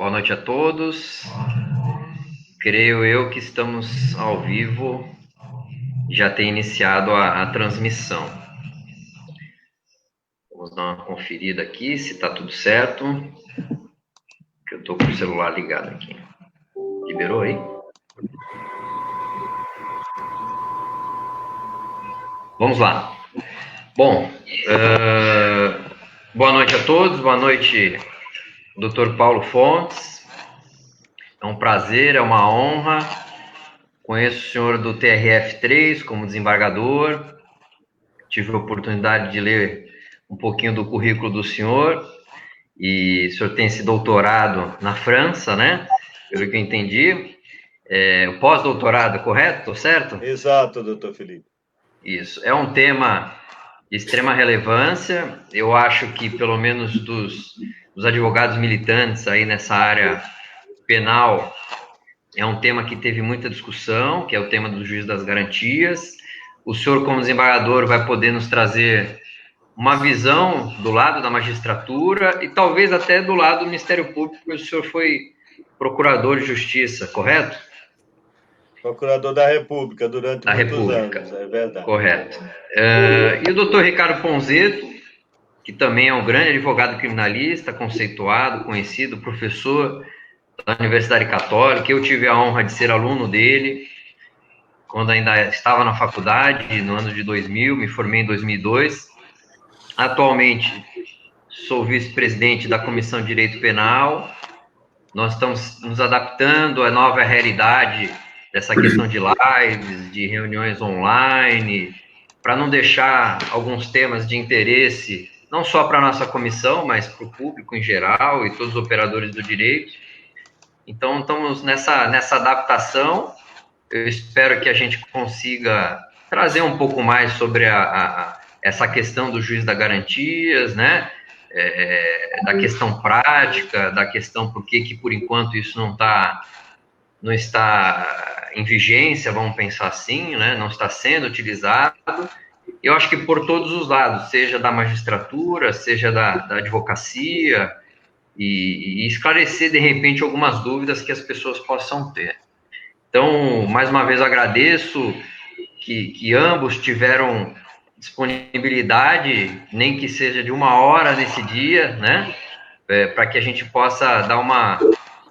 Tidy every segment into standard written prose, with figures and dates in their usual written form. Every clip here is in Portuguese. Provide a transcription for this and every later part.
Boa noite a todos. Creio eu que estamos ao vivo, já tem iniciado a transmissão. Vamos dar uma conferida aqui se está tudo certo. Que eu estou com o celular ligado aqui. Liberou aí? Vamos lá. Bom, boa noite a todos, boa noite, Dr. Paulo Fontes. É um prazer, é uma honra. Conheço o senhor do TRF3 como desembargador. Tive a oportunidade de ler um pouquinho do currículo do senhor. E o senhor tem esse doutorado na França, né? Pelo que eu entendi. O pós-doutorado, correto? Estou certo? Exato, doutor Felipe. Isso. É um tema de extrema relevância. Eu acho que, pelo menos dos advogados militantes aí nessa área penal, é um tema que teve muita discussão, que é o tema do juiz das garantias. O senhor, como desembargador, vai poder nos trazer uma visão do lado da magistratura e talvez até do lado do Ministério Público, porque o senhor foi procurador de justiça, correto? Procurador da República durante Da muitos República, anos, é verdade. correto. E o doutor Ricardo Ponzeto, que também é um grande advogado criminalista, conceituado, conhecido, professor da Universidade Católica. Eu tive a honra de ser aluno dele quando ainda estava na faculdade, no ano de 2000, me formei em 2002. Atualmente, sou vice-presidente da Comissão de Direito Penal. Nós estamos nos adaptando à nova realidade dessa questão de lives, de reuniões online, para não deixar alguns temas de interesse, não só para a nossa comissão, mas para o público em geral e todos os operadores do direito. Então, estamos nessa adaptação. Eu espero que a gente consiga trazer um pouco mais sobre essa questão do juiz das garantias, né? Da questão prática, da questão por que por enquanto isso não está em vigência, vamos pensar assim, né? Não está sendo utilizado. Eu acho que por todos os lados, seja da magistratura, seja da advocacia, e esclarecer de repente algumas dúvidas que as pessoas possam ter. Então, mais uma vez agradeço que ambos tiveram disponibilidade, nem que seja de 1 hora nesse dia, né? Para que a gente possa dar uma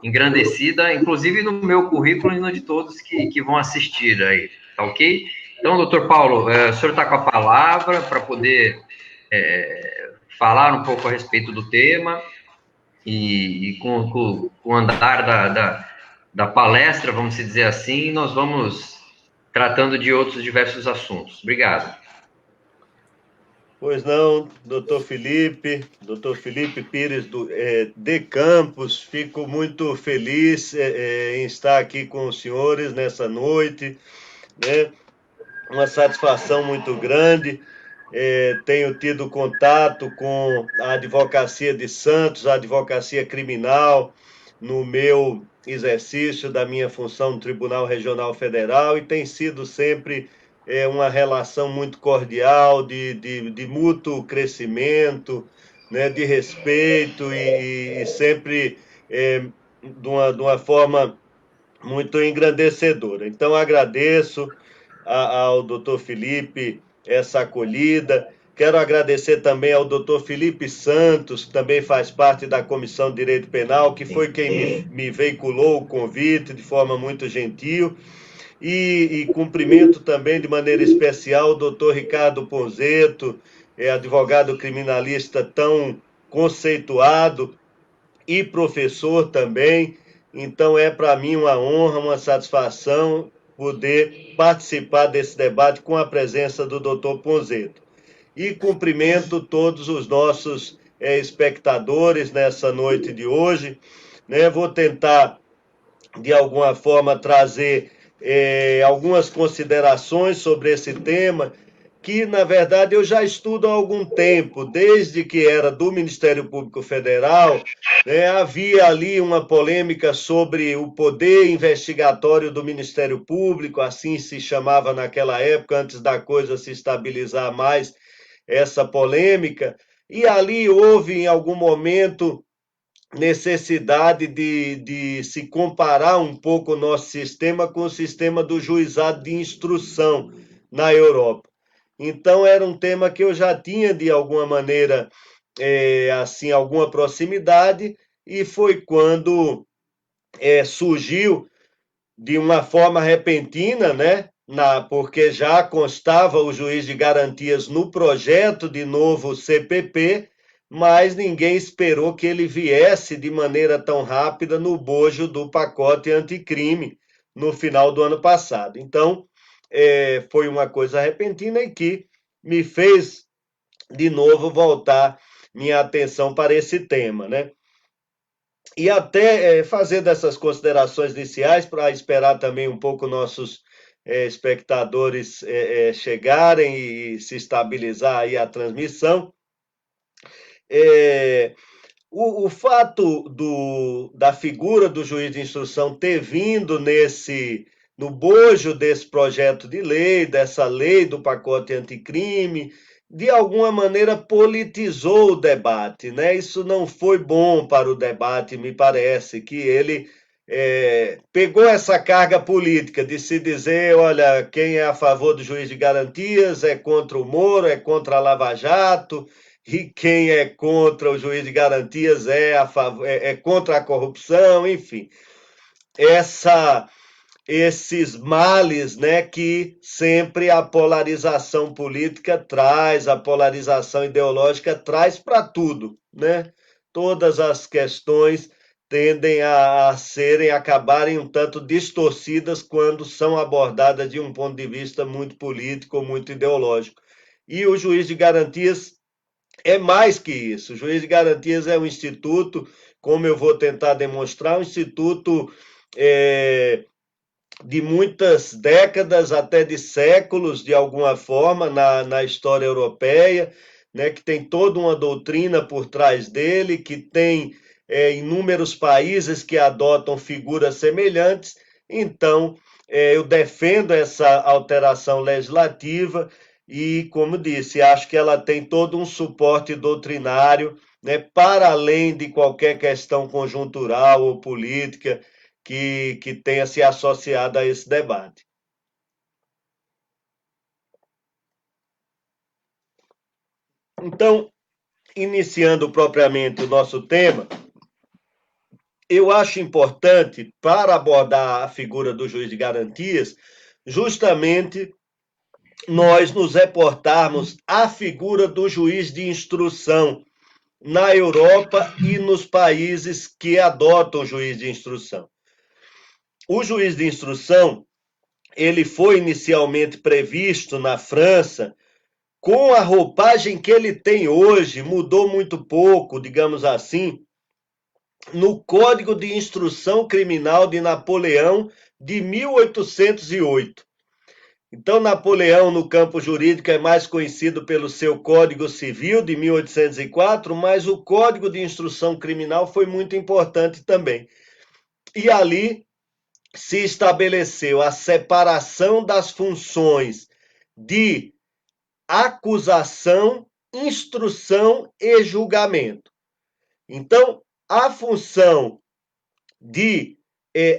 engrandecida, inclusive no meu currículo e no de todos que vão assistir aí, tá ok? Então, doutor Paulo, o senhor está com a palavra para poder falar um pouco a respeito do tema e com o andar da palestra, vamos dizer assim, nós vamos tratando de outros diversos assuntos. Obrigado. Pois não, doutor Felipe Pires de Campos, fico muito feliz em estar aqui com os senhores nessa noite, né? Uma satisfação muito grande. Tenho tido contato com a advocacia de Santos, a advocacia criminal, no meu exercício da minha função no Tribunal Regional Federal, e tem sido sempre uma relação muito cordial, de mútuo crescimento, né, de respeito e sempre de uma forma muito engrandecedora. Então, agradeço ao doutor Felipe essa acolhida. Quero agradecer também ao doutor Felipe Santos, que também faz parte da Comissão de Direito Penal, que foi quem me veiculou o convite de forma muito gentil. E cumprimento também de maneira especial o doutor Ricardo Ponzeto, advogado criminalista tão conceituado e professor também. Então é para mim uma honra, uma satisfação poder participar desse debate com a presença do Dr. Ponzeto. E cumprimento todos os nossos espectadores nessa noite de hoje. Né? Vou tentar, de alguma forma, trazer algumas considerações sobre esse tema, que, na verdade, eu já estudo há algum tempo, desde que era do Ministério Público Federal, né, havia ali uma polêmica sobre o poder investigatório do Ministério Público, assim se chamava naquela época, antes da coisa se estabilizar mais, essa polêmica, e ali houve, em algum momento, necessidade de se comparar um pouco o nosso sistema com o sistema do juizado de instrução na Europa. Então, era um tema que eu já tinha, de alguma maneira, assim, alguma proximidade, e foi quando surgiu de uma forma repentina, né? Porque já constava o juiz de garantias no projeto de novo CPP, mas ninguém esperou que ele viesse de maneira tão rápida no bojo do pacote anticrime no final do ano passado. Então, foi uma coisa repentina e que me fez de novo voltar minha atenção para esse tema, né? E até fazer dessas considerações iniciais para esperar também um pouco nossos espectadores chegarem e se estabilizar aí a transmissão. O fato da figura do juiz de instrução ter vindo no bojo desse projeto de lei, dessa lei do pacote anticrime, de alguma maneira politizou o debate, né? Isso não foi bom para o debate, me parece, que ele pegou essa carga política de se dizer, olha, quem é a favor do juiz de garantias é contra o Moro, é contra a Lava Jato, e quem é contra o juiz de garantias é contra a corrupção, enfim. Esses males, né, que sempre a polarização política traz, a polarização ideológica traz para tudo, né? Todas as questões tendem a acabarem um tanto distorcidas quando são abordadas de um ponto de vista muito político, muito ideológico. E o juiz de garantias é mais que isso. O juiz de garantias é um instituto, como eu vou tentar demonstrar, um instituto de muitas décadas, até de séculos, de alguma forma, na história europeia, né, que tem toda uma doutrina por trás dele, que tem inúmeros países que adotam figuras semelhantes. Então, eu defendo essa alteração legislativa e, como disse, acho que ela tem todo um suporte doutrinário, né, para além de qualquer questão conjuntural ou política que tenha se associado a esse debate. Então, iniciando propriamente o nosso tema, eu acho importante, para abordar a figura do juiz de garantias, justamente nós nos reportarmos à figura do juiz de instrução na Europa e nos países que adotam o juiz de instrução. O juiz de instrução, ele foi inicialmente previsto na França com a roupagem que ele tem hoje, mudou muito pouco, digamos assim, no Código de Instrução Criminal de Napoleão de 1808. Então, Napoleão, no campo jurídico, é mais conhecido pelo seu Código Civil de 1804, mas o Código de Instrução Criminal foi muito importante também. E ali se estabeleceu a separação das funções de acusação, instrução e julgamento. Então, a função de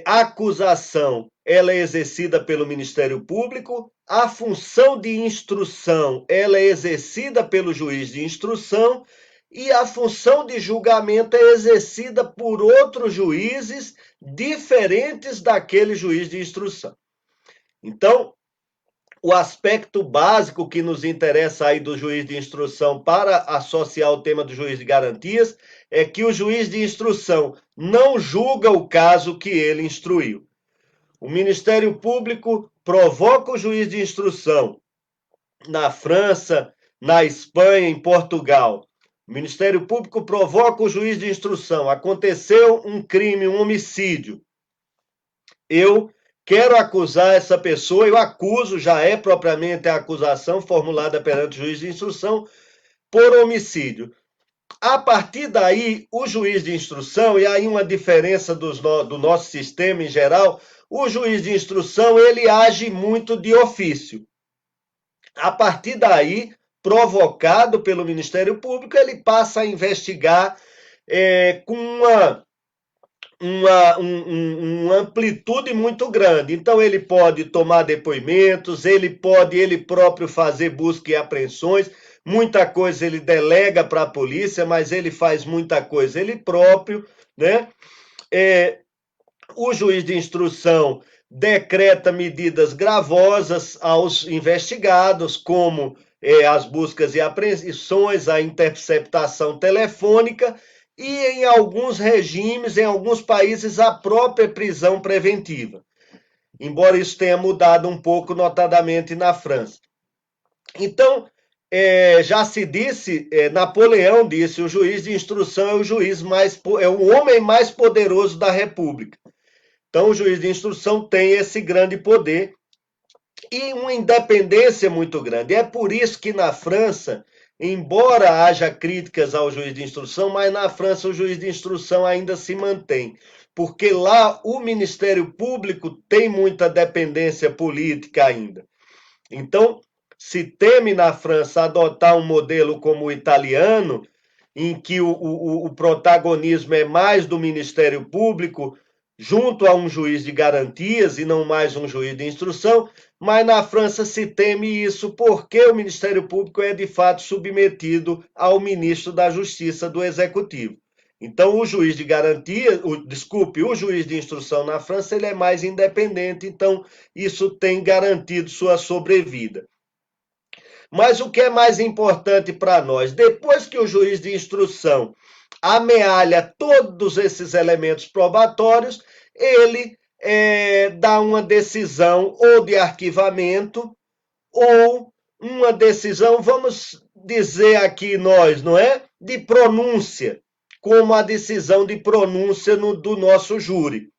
acusação, ela é exercida pelo Ministério Público, a função de instrução, ela é exercida pelo juiz de instrução e a função de julgamento é exercida por outros juízes diferentes daquele juiz de instrução. Então, o aspecto básico que nos interessa aí do juiz de instrução para associar o tema do juiz de garantias é que o juiz de instrução não julga o caso que ele instruiu. O Ministério Público provoca o juiz de instrução na França, na Espanha, em Portugal. O Ministério Público provoca o juiz de instrução. Aconteceu um crime, um homicídio. Eu quero acusar essa pessoa, eu acuso, já é propriamente a acusação formulada perante o juiz de instrução por homicídio. A partir daí, o juiz de instrução, e aí uma diferença do nosso sistema em geral, o juiz de instrução, ele age muito de ofício. A partir daí, provocado pelo Ministério Público, ele passa a investigar com uma amplitude muito grande. Então, ele pode tomar depoimentos, ele pode ele próprio fazer busca e apreensões, muita coisa ele delega para a polícia, mas ele faz muita coisa ele próprio, né? O juiz de instrução decreta medidas gravosas aos investigados, como as buscas e apreensões, a interceptação telefônica e, em alguns regimes, em alguns países, a própria prisão preventiva. Embora isso tenha mudado um pouco, notadamente na França. Então, já se disse, Napoleão disse, o juiz de instrução é o homem mais poderoso da República. Então, o juiz de instrução tem esse grande poder e uma independência muito grande. É por isso que na França, embora haja críticas ao juiz de instrução, mas na França o juiz de instrução ainda se mantém, porque lá o Ministério Público tem muita dependência política ainda. Então, se teme na França adotar um modelo como o italiano, em que o protagonismo é mais do Ministério Público, junto a um juiz de garantias e não mais um juiz de instrução, mas na França se teme isso porque o Ministério Público é de fato submetido ao ministro da Justiça do Executivo. Então, o juiz de garantia, o juiz de instrução na França, ele é mais independente, então isso tem garantido sua sobrevida. Mas o que é mais importante para nós, depois que o juiz de instrução amealha todos esses elementos probatórios, ele dá uma decisão ou de arquivamento ou uma decisão, vamos dizer aqui nós, não é? De pronúncia, como a decisão de pronúncia do nosso júri.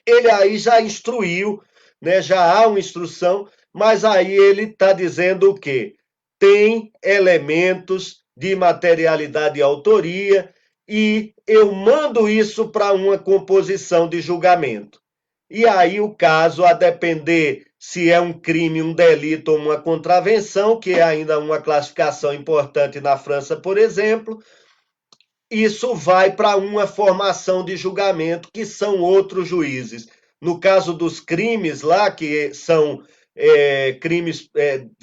Ele aí já instruiu, né? Já há uma instrução, mas aí ele está dizendo o quê? Tem elementos de materialidade e autoria e eu mando isso para uma composição de julgamento. E aí o caso, a depender se é um crime, um delito ou uma contravenção, que é ainda uma classificação importante na França, por exemplo, isso vai para uma formação de julgamento, que são outros juízes. No caso dos crimes lá, que são crimes,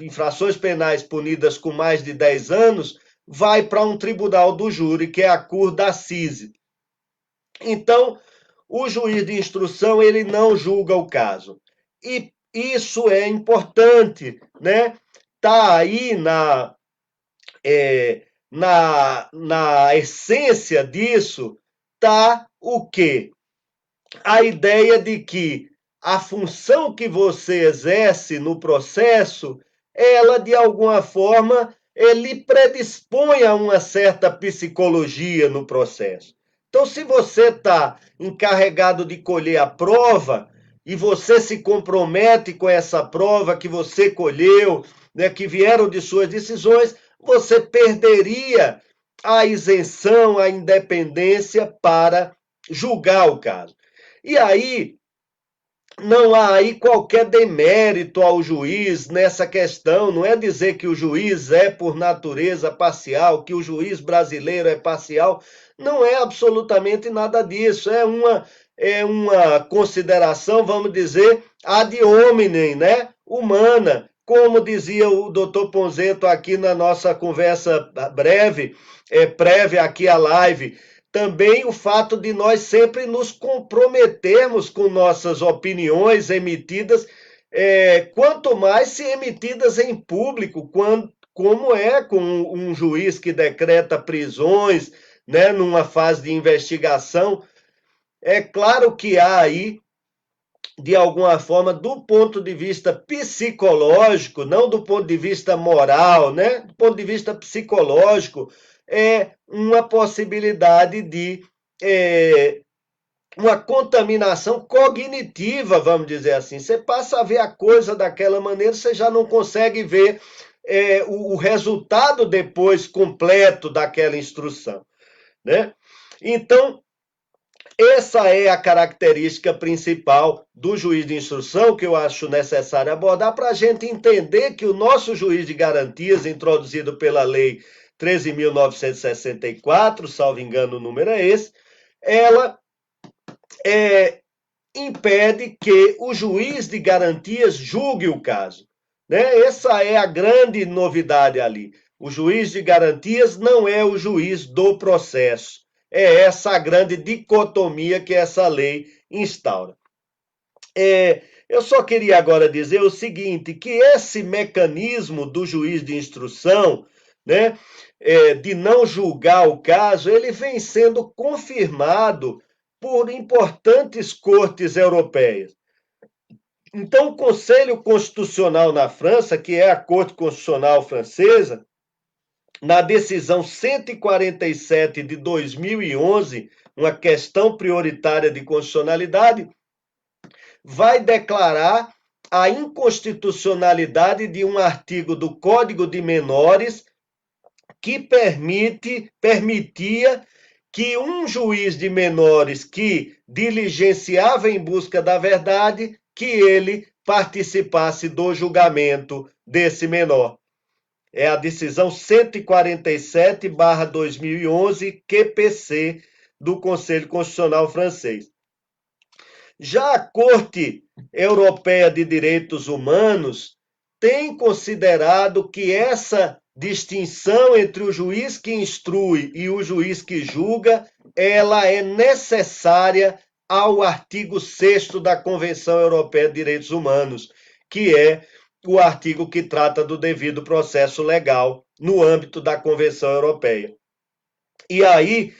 infrações penais punidas com mais de 10 anos, vai para um tribunal do júri, que é a Cour d'Assise. Então, o juiz de instrução, ele não julga o caso. E isso é importante, né? Está aí na essência disso, está o quê? A ideia de que a função que você exerce no processo, ela, de alguma forma, lhe predispõe a uma certa psicologia no processo. Então, se você está encarregado de colher a prova e você se compromete com essa prova que você colheu, né, que vieram de suas decisões, você perderia a isenção, a independência para julgar o caso. E aí, não há aí qualquer demérito ao juiz nessa questão, não é dizer que o juiz é por natureza parcial, que o juiz brasileiro é parcial, não é absolutamente nada disso, é uma consideração, vamos dizer, ad hominem, né? Humana, como dizia o doutor Ponzeto aqui na nossa conversa breve, prévia aqui à live. Também o fato de nós sempre nos comprometermos com nossas opiniões emitidas, quanto mais se emitidas em público, como é com um juiz que decreta prisões, né, numa fase de investigação. É claro que há aí, de alguma forma, do ponto de vista psicológico, não do ponto de vista moral, né, do ponto de vista psicológico, uma possibilidade de uma contaminação cognitiva, vamos dizer assim. Você passa a ver a coisa daquela maneira, você já não consegue ver o resultado depois completo daquela instrução, né? Então, essa é a característica principal do juiz de instrução que eu acho necessário abordar para a gente entender que o nosso juiz de garantias, introduzido pela Lei 13.964, salvo engano o número é esse, ela impede que o juiz de garantias julgue o caso. Né? Essa é a grande novidade ali. O juiz de garantias não é o juiz do processo. É essa a grande dicotomia que essa lei instaura. Eu só queria agora dizer o seguinte, que esse mecanismo do juiz de instrução, né, de não julgar o caso, ele vem sendo confirmado por importantes cortes europeias. Então, o Conselho Constitucional na França, que é a Corte Constitucional Francesa, na decisão 147 de 2011, uma questão prioritária de constitucionalidade, vai declarar a inconstitucionalidade de um artigo do Código de Menores que permitia que um juiz de menores que diligenciava em busca da verdade, que ele participasse do julgamento desse menor. É a decisão 147/2011 QPC do Conselho Constitucional francês. Já a Corte Europeia de Direitos Humanos tem considerado que essa distinção entre o juiz que instrui e o juiz que julga, ela é necessária ao artigo 6º da Convenção Europeia de Direitos Humanos, que é o artigo que trata do devido processo legal no âmbito da Convenção Europeia. E aí,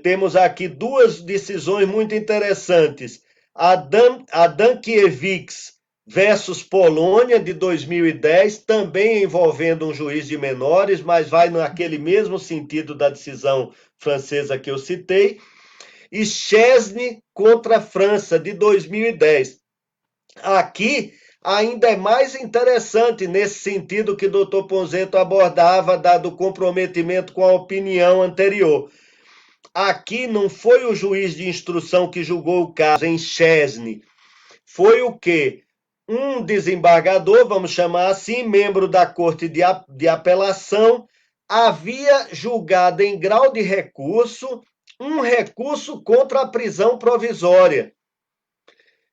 temos aqui duas decisões muito interessantes. A Dankiewicz versus Polônia, de 2010, também envolvendo um juiz de menores, mas vai naquele mesmo sentido da decisão francesa que eu citei. E Chesney contra a França, de 2010. Aqui, ainda é mais interessante nesse sentido que o doutor Ponzeto abordava, do comprometimento com a opinião anterior. Aqui não foi o juiz de instrução que julgou o caso em Chesney, foi o quê? Um desembargador, vamos chamar assim, membro da Corte de Apelação, havia julgado em grau de recurso um recurso contra a prisão provisória.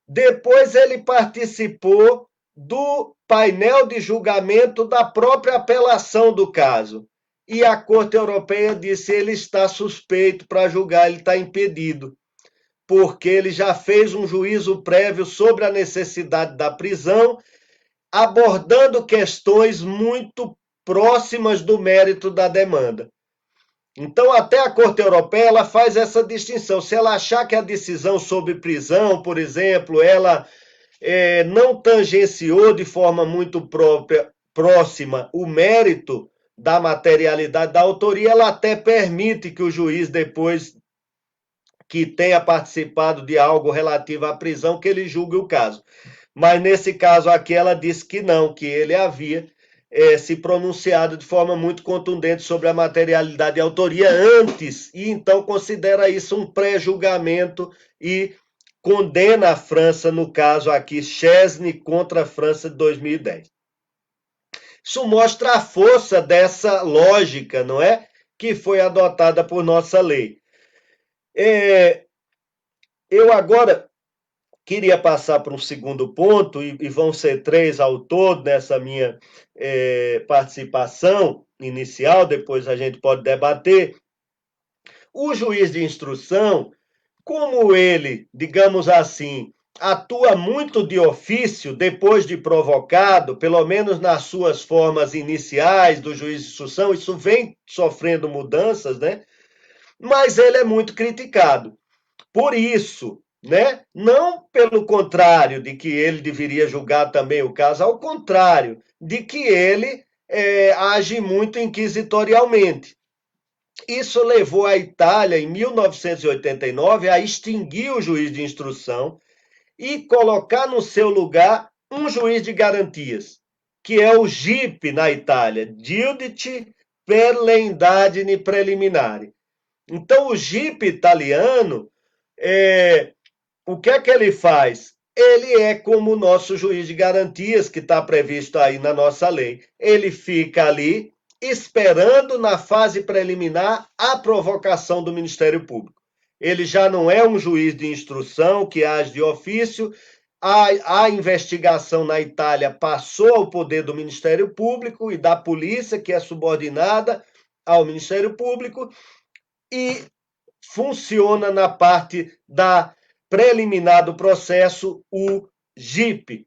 Depois ele participou do painel de julgamento da própria apelação do caso. E a Corte Europeia disse que ele está suspeito para julgar, ele está impedido, porque ele já fez um juízo prévio sobre a necessidade da prisão, abordando questões muito próximas do mérito da demanda. Então, até a Corte Europeia ela faz essa distinção. Se ela achar que a decisão sobre prisão, por exemplo, ela não tangenciou de forma muito próxima o mérito da materialidade da autoria, ela até permite que o juiz, depois que tenha participado de algo relativo à prisão, que ele julgue o caso. Mas nesse caso aqui ela disse que não, que ele havia se pronunciado de forma muito contundente sobre a materialidade e autoria antes, e então considera isso um pré-julgamento e condena a França, no caso aqui, Chesney contra a França de 2010. Isso mostra a força dessa lógica, não é? Que foi adotada por nossa lei. Eu agora queria passar para um segundo ponto, e vão ser 3 ao todo nessa minha participação inicial, depois a gente pode debater. O juiz de instrução, como ele, digamos assim, atua muito de ofício depois de provocado, pelo menos nas suas formas iniciais do juiz de instrução, isso vem sofrendo mudanças, né? Mas ele é muito criticado. Por isso, né? Não pelo contrário de que ele deveria julgar também o caso, ao contrário, de que ele age muito inquisitorialmente. Isso levou a Itália, em 1989, a extinguir o juiz de instrução e colocar no seu lugar um juiz de garantias, que é o GIP na Itália, Giudice per le indagini preliminari. Então, o GIP italiano, o que é que ele faz? Ele é como o nosso juiz de garantias, que está previsto aí na nossa lei. Ele fica ali esperando na fase preliminar a provocação do Ministério Público. Ele já não é um juiz de instrução que age de ofício. A investigação na Itália passou ao poder do Ministério Público e da polícia, que é subordinada ao Ministério Público, e funciona na parte da preliminar do processo o GIP,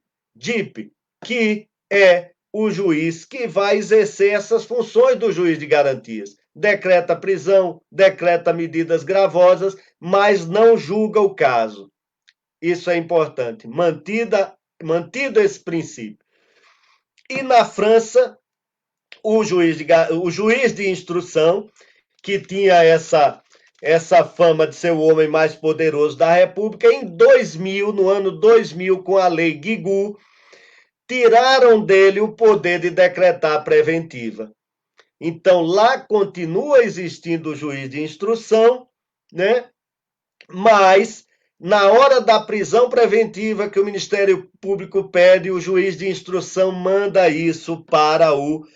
que é o juiz que vai exercer essas funções do juiz de garantias. Decreta prisão, decreta medidas gravosas, mas não julga o caso. Isso é importante, mantido esse princípio. E na França, o juiz de instrução, que tinha essa fama de ser o homem mais poderoso da República, em 2000, no ano 2000, com a lei Guigou, tiraram dele o poder de decretar a preventiva. Então, lá continua existindo o juiz de instrução, né? Mas, na hora da prisão preventiva que o Ministério Público pede, o juiz de instrução manda isso para o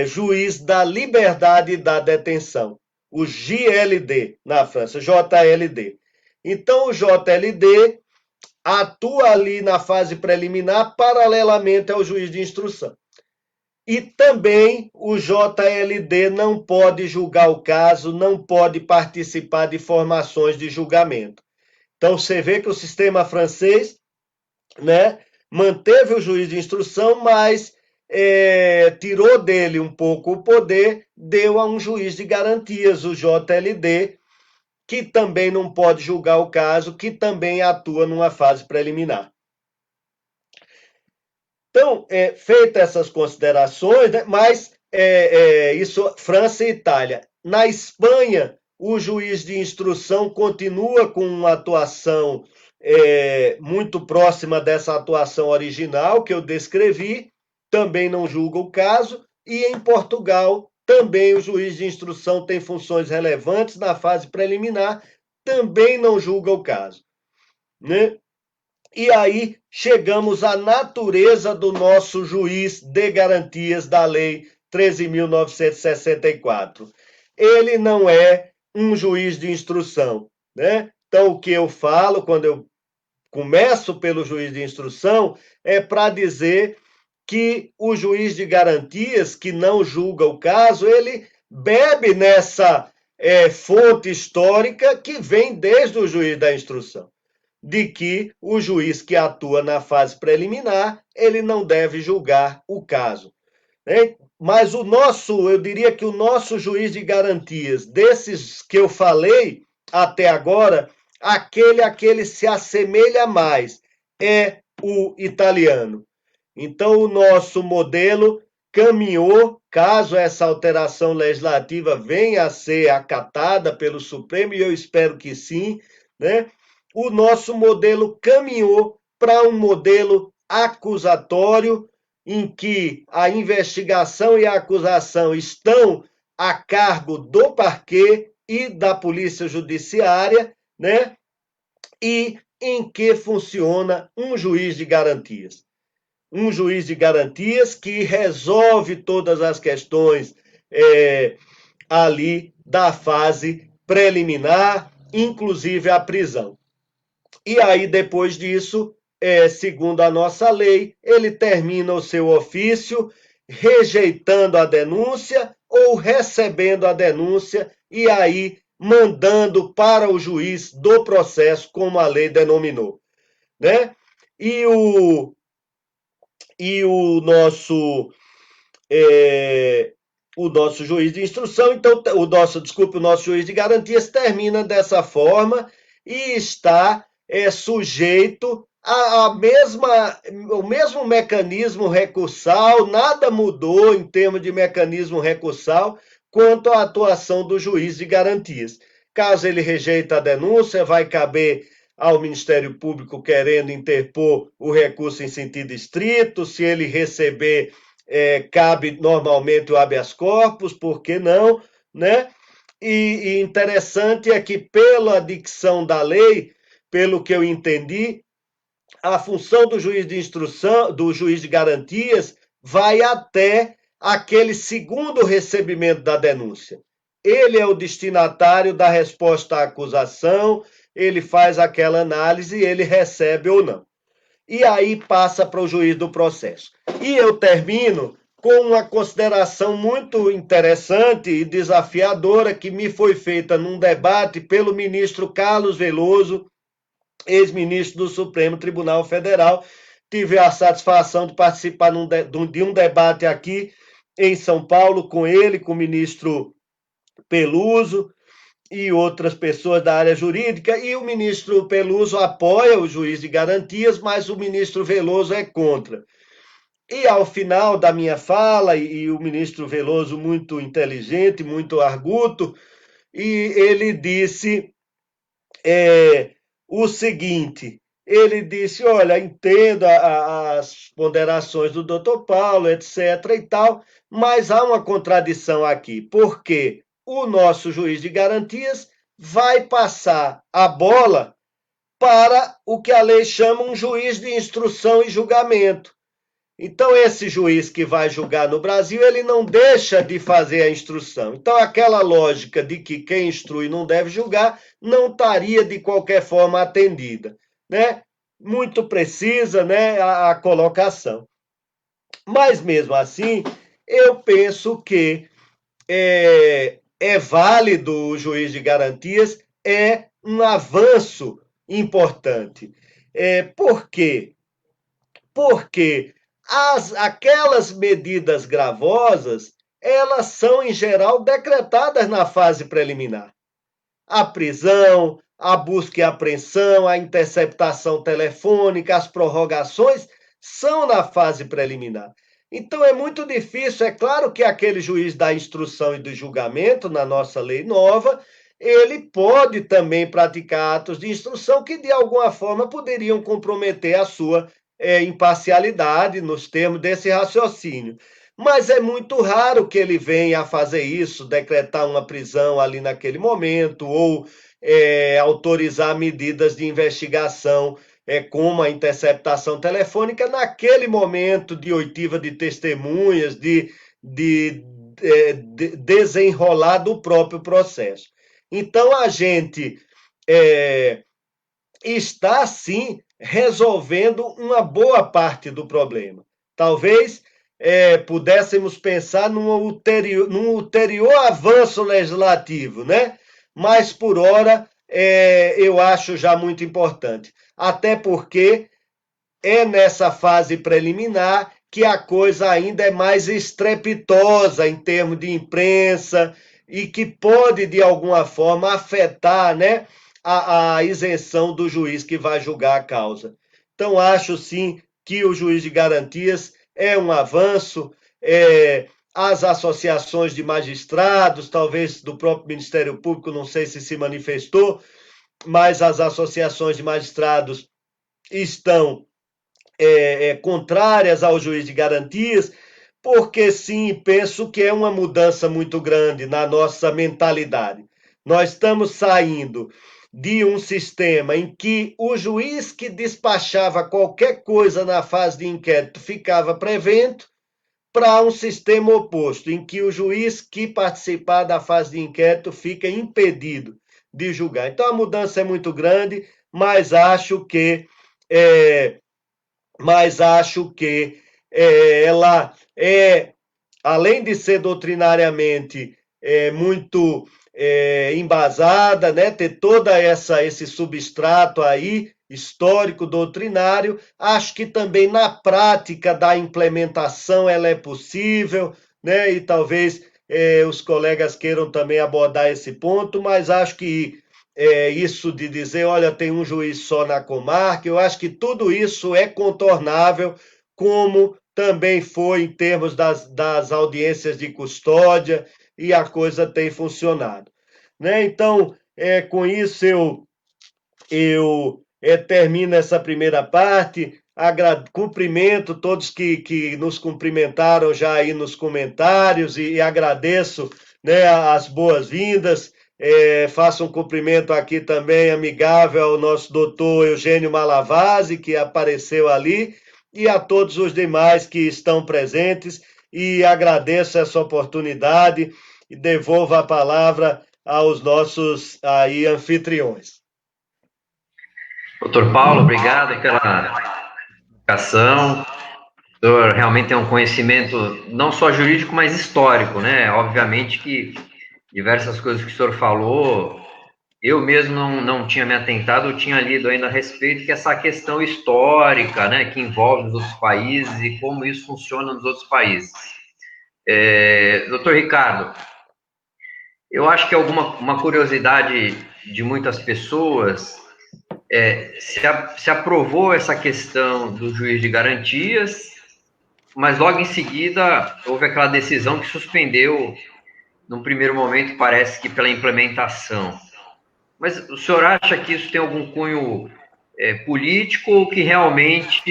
juiz da liberdade e da detenção, o JLD, na França, JLD. Então, o JLD atua ali na fase preliminar, paralelamente ao juiz de instrução. E também o JLD não pode julgar o caso, não pode participar de formações de julgamento. Então, você vê que o sistema francês, né, manteve o juiz de instrução, mas tirou dele um pouco o poder, deu a um juiz de garantias, o JLD, que também não pode julgar o caso, que também atua numa fase preliminar. Então, feitas essas considerações, né, mas isso, França e Itália. Na Espanha, o juiz de instrução continua com uma atuação muito próxima dessa atuação original que eu descrevi, também não julga o caso, e em Portugal, também o juiz de instrução tem funções relevantes na fase preliminar, também não julga o caso, né? E aí chegamos à natureza do nosso juiz de garantias da Lei 13.964. Ele não é um juiz de instrução, né? Então, o que eu falo quando eu começo pelo juiz de instrução é para dizer que o juiz de garantias, que não julga o caso, ele bebe nessa fonte histórica que vem desde o juiz da instrução, de que o juiz que atua na fase preliminar, ele não deve julgar o caso, né? Mas eu diria que o nosso juiz de garantias, desses que eu falei até agora, aquele a que ele se assemelha mais é o italiano. Então, o nosso modelo caminhou, caso essa alteração legislativa venha a ser acatada pelo Supremo, e eu espero que sim, né? O nosso modelo caminhou para um modelo acusatório, em que a investigação e a acusação estão a cargo do parquê e da polícia judiciária, né? E em que funciona um juiz de garantias. Um juiz de garantias que resolve todas as questões ali da fase preliminar, inclusive a prisão. E aí, depois disso, segundo a nossa lei, ele termina o seu ofício rejeitando a denúncia ou recebendo a denúncia e aí mandando para o juiz do processo, como a lei denominou, né? E o nosso juiz de instrução, então, o nosso juiz de garantias termina dessa forma e está sujeito o mesmo mecanismo recursal, nada mudou em termos de mecanismo recursal quanto à atuação do juiz de garantias. Caso ele rejeite a denúncia, vai caber ao Ministério Público querendo interpor o recurso em sentido estrito. Se ele receber, cabe normalmente o habeas corpus, por que não, né? E interessante é que, pela dicção da lei, pelo que eu entendi, a função do juiz de instrução, do juiz de garantias, vai até aquele segundo recebimento da denúncia. Ele é o destinatário da resposta à acusação, ele faz aquela análise e ele recebe ou não. E aí passa para o juiz do processo. E eu termino com uma consideração muito interessante e desafiadora que me foi feita num debate pelo ministro Carlos Veloso, ex-ministro do Supremo Tribunal Federal. Tive a satisfação de participar de um debate aqui em São Paulo com ele, com o ministro Peluso e outras pessoas da área jurídica, e o ministro Peluso apoia o juiz de garantias, mas o ministro Veloso é contra. E ao final da minha fala, e o ministro Veloso muito inteligente, muito arguto, e ele disse o seguinte, ele disse, olha, entendo as ponderações do doutor Paulo, etc. e tal, mas há uma contradição aqui, porque o nosso juiz de garantias vai passar a bola para o que a lei chama um juiz de instrução e julgamento. Então, esse juiz que vai julgar no Brasil, ele não deixa de fazer a instrução. Então, aquela lógica de que quem instrui não deve julgar, não estaria de qualquer forma atendida, né? Muito precisa, né, a colocação. Mas, mesmo assim, eu penso que é válido o juiz de garantias, é um avanço importante. Por quê? Porque aquelas medidas gravosas, elas são, em geral, decretadas na fase preliminar. A prisão, a busca e apreensão, a interceptação telefônica, as prorrogações são na fase preliminar. Então é muito difícil, é claro que aquele juiz da instrução e do julgamento, na nossa lei nova, ele pode também praticar atos de instrução que de alguma forma poderiam comprometer a sua imparcialidade nos termos desse raciocínio. Mas é muito raro que ele venha a fazer isso, decretar uma prisão ali naquele momento, ou autorizar medidas de investigação, como a interceptação telefônica, naquele momento de oitiva de testemunhas, de desenrolar do próprio processo. Então, a gente está, sim, resolvendo uma boa parte do problema. Talvez pudéssemos pensar num ulterior avanço legislativo, né? Mas, por hora, eu acho já muito importante. Até porque é nessa fase preliminar que a coisa ainda é mais estrepitosa em termos de imprensa e que pode, de alguma forma, afetar, né, a isenção do juiz que vai julgar a causa. Então, acho, sim, que o juiz de garantias é um avanço. As associações de magistrados, talvez do próprio Ministério Público, não sei se manifestou, mas as associações de magistrados estão contrárias ao juiz de garantias, porque sim, penso que é uma mudança muito grande na nossa mentalidade. Nós estamos saindo de um sistema em que o juiz que despachava qualquer coisa na fase de inquérito ficava prevento, para um sistema oposto, em que o juiz que participar da fase de inquérito fica impedido de julgar. Então, a mudança é muito grande, mas acho que ela além de ser doutrinariamente muito embasada, né, ter toda esse substrato aí histórico doutrinário, acho que também na prática da implementação ela é possível, né, e talvez os colegas queiram também abordar esse ponto, mas acho que isso de dizer, olha, tem um juiz só na comarca, eu acho que tudo isso é contornável, como também foi em termos das audiências de custódia, e a coisa tem funcionado, né? Então, com isso eu termino essa primeira parte, cumprimento todos que nos cumprimentaram já aí nos comentários e agradeço, né, as boas-vindas. Faço um cumprimento aqui também amigável ao nosso doutor Eugênio Malavasi, que apareceu ali, e a todos os demais que estão presentes, e agradeço essa oportunidade e devolvo a palavra aos nossos aí anfitriões. Doutor Paulo, obrigado pela explicação. O senhor realmente tem um conhecimento não só jurídico, mas histórico, né? Obviamente que diversas coisas que o senhor falou, eu mesmo não tinha me atentado, eu tinha lido ainda a respeito, que essa questão histórica, né, que envolve os outros países e como isso funciona nos outros países. Doutor Ricardo, eu acho que uma curiosidade de muitas pessoas se aprovou essa questão do juiz de garantias, mas logo em seguida houve aquela decisão que suspendeu, num primeiro momento, parece que pela implementação. Mas o senhor acha que isso tem algum cunho político ou que realmente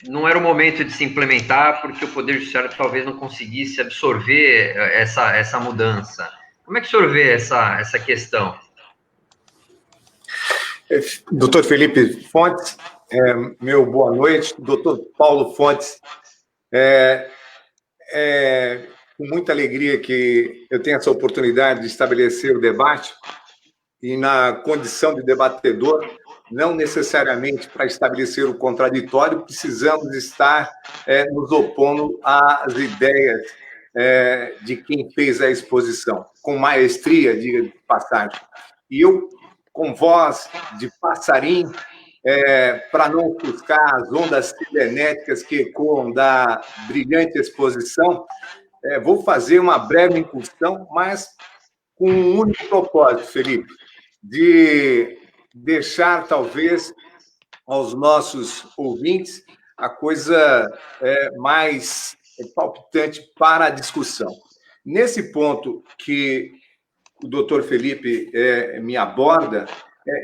não era o momento de se implementar porque o Poder Judiciário talvez não conseguisse absorver essa mudança? Como é que o senhor vê essa questão? Doutor Felipe Fontes, meu boa noite. Doutor Paulo Fontes, com muita alegria que eu tenho essa oportunidade de estabelecer o debate e na condição de debatedor, não necessariamente para estabelecer o contraditório, precisamos estar nos opondo às ideias de quem fez a exposição, com maestria, diga de passagem. E eu, com voz de passarinho, para não ofuscar as ondas cibernéticas que ecoam da brilhante exposição, vou fazer uma breve incursão, mas com um único propósito, Felipe, de deixar, talvez, aos nossos ouvintes a coisa mais palpitante para a discussão. Nesse ponto que o doutor Felipe me aborda,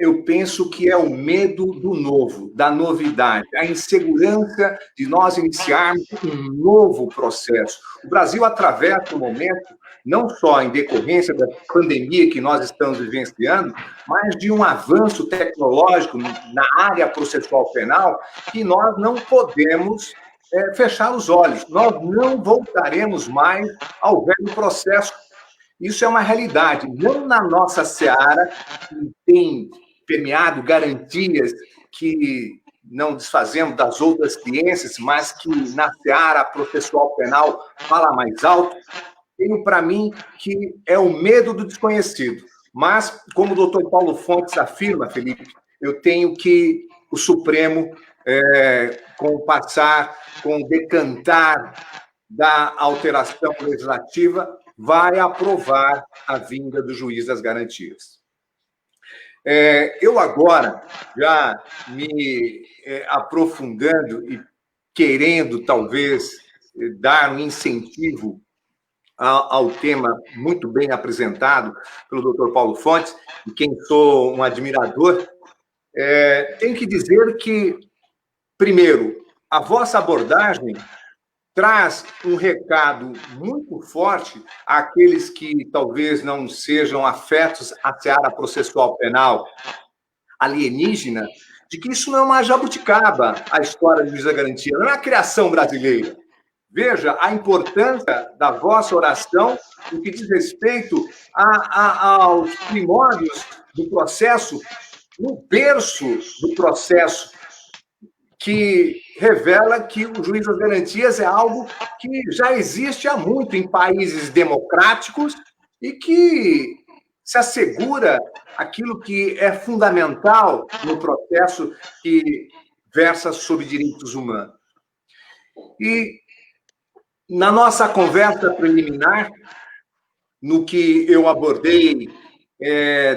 eu penso que é o medo do novo, da novidade, a insegurança de nós iniciarmos um novo processo. O Brasil atravessa um momento, não só em decorrência da pandemia que nós estamos vivenciando, mas de um avanço tecnológico na área processual penal que nós não podemos fechar os olhos. Nós não voltaremos mais ao velho processo. Isso é uma realidade, não na nossa seara, que tem permeado garantias que não desfazemos das outras ciências, mas que na seara processual penal fala mais alto. Tenho para mim que é o medo do desconhecido. Mas, como o doutor Paulo Fontes afirma, Felipe, eu tenho que o Supremo, com o passar, com o decantar da alteração legislativa, vai aprovar a vinda do juiz das garantias. Eu agora, já me aprofundando e querendo, talvez, dar um incentivo ao tema muito bem apresentado pelo doutor Paulo Fontes, de quem sou um admirador, tenho que dizer que, primeiro, a vossa abordagem traz um recado muito forte àqueles que talvez não sejam afetos à seara processual penal alienígena, de que isso não é uma jabuticaba, a história do juiz da garantia, não é uma criação brasileira. Veja a importância da vossa oração no que diz respeito aos primórdios do processo, no berço do processo, que revela que o juiz das garantias é algo que já existe há muito em países democráticos e que se assegura aquilo que é fundamental no processo que versa sobre direitos humanos. E na nossa conversa preliminar, no que eu abordei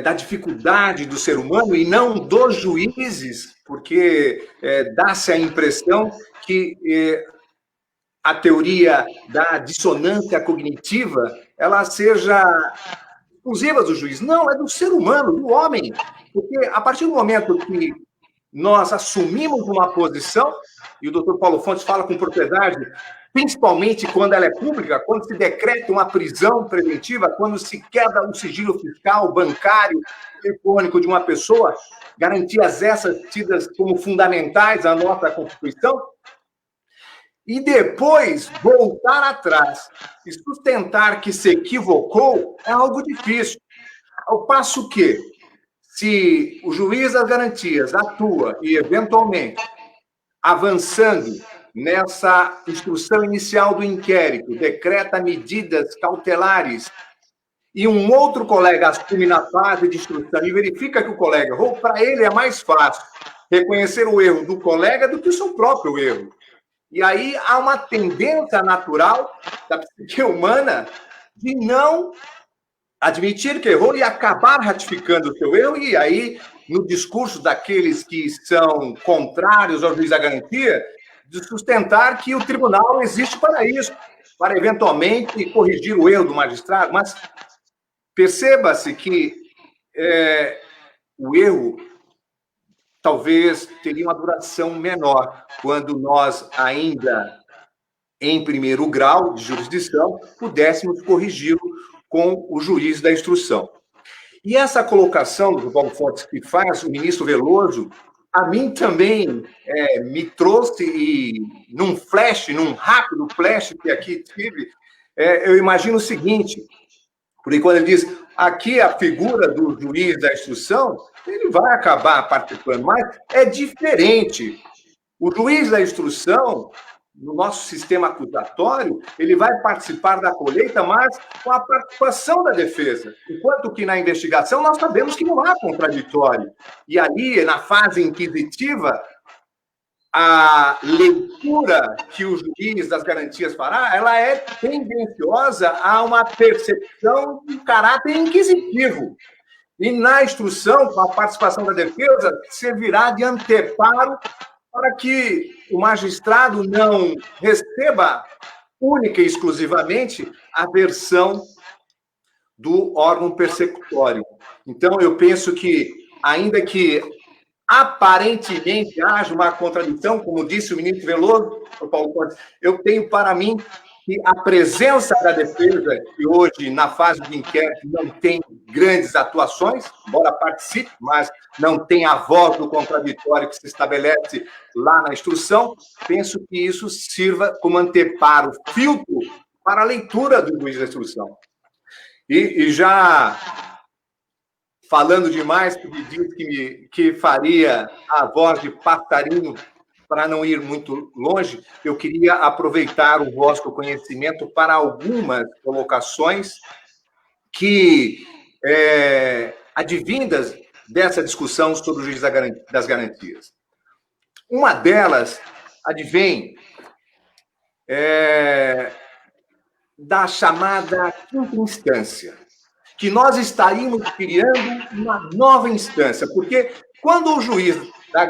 da dificuldade do ser humano e não dos juízes, porque dá-se a impressão que a teoria da dissonância cognitiva ela seja exclusiva do juiz. Não, é do ser humano, do homem. Porque a partir do momento que nós assumimos uma posição, e o doutor Paulo Fontes fala com propriedade, principalmente quando ela é pública, quando se decreta uma prisão preventiva, quando se quebra um sigilo fiscal, bancário, telefônico de uma pessoa, garantias essas tidas como fundamentais à nossa Constituição, e depois voltar atrás e sustentar que se equivocou é algo difícil. Ao passo que, se o juiz das garantias atua e, eventualmente, avançando nessa instrução inicial do inquérito, decreta medidas cautelares e um outro colega assume na fase de instrução e verifica que o colega errou, para ele é mais fácil reconhecer o erro do colega do que o seu próprio erro. E aí há uma tendência natural da psique humana de não admitir que errou e acabar ratificando o seu erro, e aí, no discurso daqueles que são contrários ao juiz da garantia, de sustentar que o tribunal existe para isso, para eventualmente corrigir o erro do magistrado, mas perceba-se que o erro talvez teria uma duração menor quando nós ainda, em primeiro grau de jurisdição, pudéssemos corrigi-lo com o juiz da instrução. E essa colocação do Paulo Fontes que faz o ministro Veloso, a mim também me trouxe, e num rápido flash que aqui tive, eu imagino o seguinte, porque quando ele diz, aqui a figura do juiz da instrução, ele vai acabar participando, mas é diferente. O juiz da instrução, no nosso sistema acusatório, ele vai participar da colheita, mas com a participação da defesa. Enquanto que na investigação nós sabemos que não há contraditório. E ali, na fase inquisitiva, a leitura que o juiz das garantias fará, ela é tendenciosa a uma percepção de caráter inquisitivo. E na instrução, com a participação da defesa, servirá de anteparo para que o magistrado não receba única e exclusivamente a versão do órgão persecutório. Então, eu penso que, ainda que aparentemente haja uma contradição, como disse o ministro Veloso, o Paulo Fontes, eu tenho para mim que a presença da defesa, que hoje, na fase de inquérito, não tem grandes atuações, embora participe, mas não tem a voz do contraditório que se estabelece lá na instrução, penso que isso sirva como anteparo, filtro para a leitura do juiz da instrução. E já falando demais, porque disse que faria a voz de passarinho para não ir muito longe, eu queria aproveitar o vosso conhecimento para algumas colocações que advindas dessa discussão sobre o juiz das garantias. Uma delas advém da chamada quinta instância, que nós estaríamos criando uma nova instância, porque quando o juiz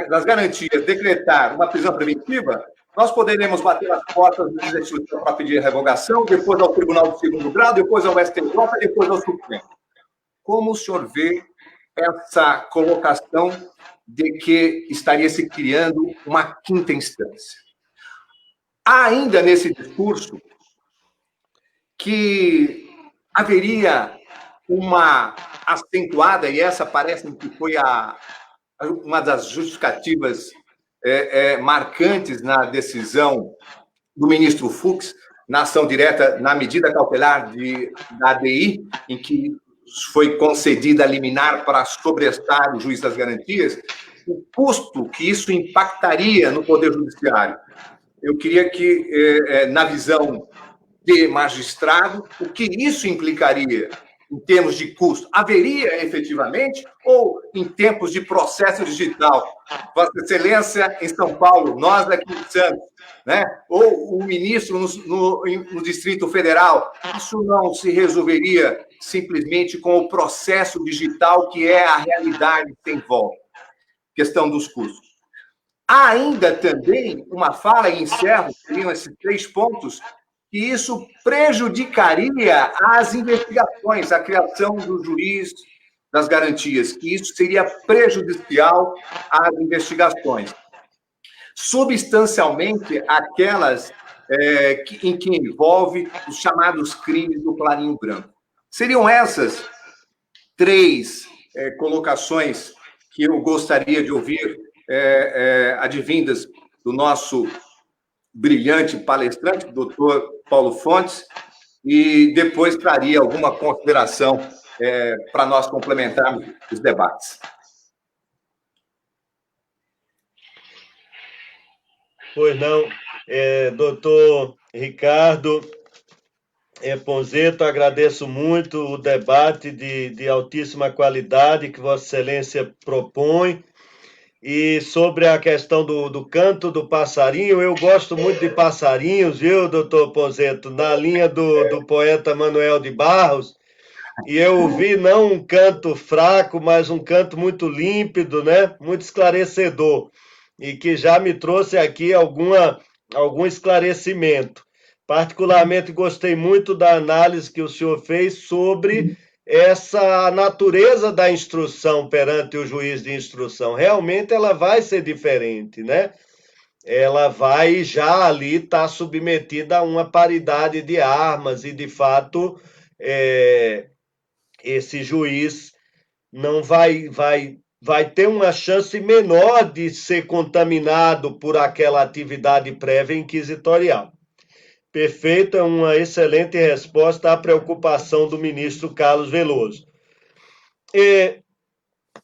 das garantias decretar uma prisão preventiva, nós poderemos bater as portas do juiz da instrução para pedir revogação, depois ao Tribunal de Segundo Grau, depois ao STJ, depois ao Supremo. Como o senhor vê essa colocação de que estaria se criando uma quinta instância? Há ainda nesse discurso que haveria uma acentuada, e essa parece que foi uma das justificativas marcantes na decisão do ministro Fux, na ação direta, na medida cautelar da ADI, em que foi concedida a liminar para sobrestar o juiz das garantias, o custo que isso impactaria no Poder Judiciário. Eu queria que, na visão de magistrado, o que isso implicaria em termos de custo? Haveria efetivamente, ou em tempos de processo digital? Vossa Excelência em São Paulo, nós aqui em Santos, né? Ou o ministro no Distrito Federal, isso não se resolveria simplesmente com o processo digital, que é a realidade que tem volta. Questão dos custos. Há ainda também uma fala, e encerro, seriam esses 3 pontos, que isso prejudicaria as investigações, a criação do juiz das garantias, que isso seria prejudicial às investigações. Substancialmente, aquelas em que envolve os chamados crimes do Clarinho Branco. Seriam essas 3 colocações que eu gostaria de ouvir, advindas do nosso brilhante palestrante, doutor Paulo Fontes, e depois traria alguma consideração para nós complementarmos os debates. Pois não, doutor Ricardo Ponzeto, agradeço muito o debate de altíssima qualidade que Vossa Excelência propõe. E sobre a questão do canto do passarinho, eu gosto muito de passarinhos, viu, doutor Ponzeto, na linha do poeta Manuel de Barros, e eu vi não um canto fraco, mas um canto muito límpido, né? Muito esclarecedor, e que já me trouxe aqui algum esclarecimento. Particularmente gostei muito da análise que o senhor fez sobre essa natureza da instrução perante o juiz de instrução. Realmente ela vai ser diferente, né? Ela vai já ali estar submetida a uma paridade de armas e, de fato, esse juiz não vai ter uma chance menor de ser contaminado por aquela atividade prévia inquisitorial. Perfeito, é uma excelente resposta à preocupação do ministro Carlos Veloso.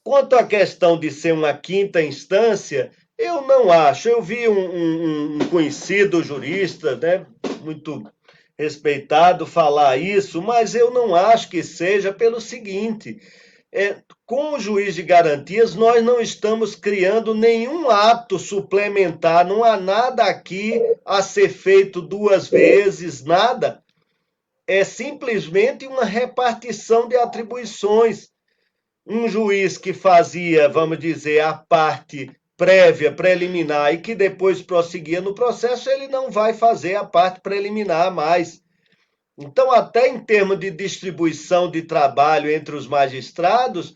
Quanto à questão de ser uma quinta instância, eu não acho. Eu vi um conhecido jurista, né, muito respeitado, falar isso, mas eu não acho que seja pelo seguinte: com o juiz de garantias, nós não estamos criando nenhum ato suplementar, não há nada aqui a ser feito duas vezes, nada. É simplesmente uma repartição de atribuições. Um juiz que fazia, vamos dizer, a parte prévia, preliminar, e que depois prosseguia no processo, ele não vai fazer a parte preliminar mais. Então, até em termos de distribuição de trabalho entre os magistrados,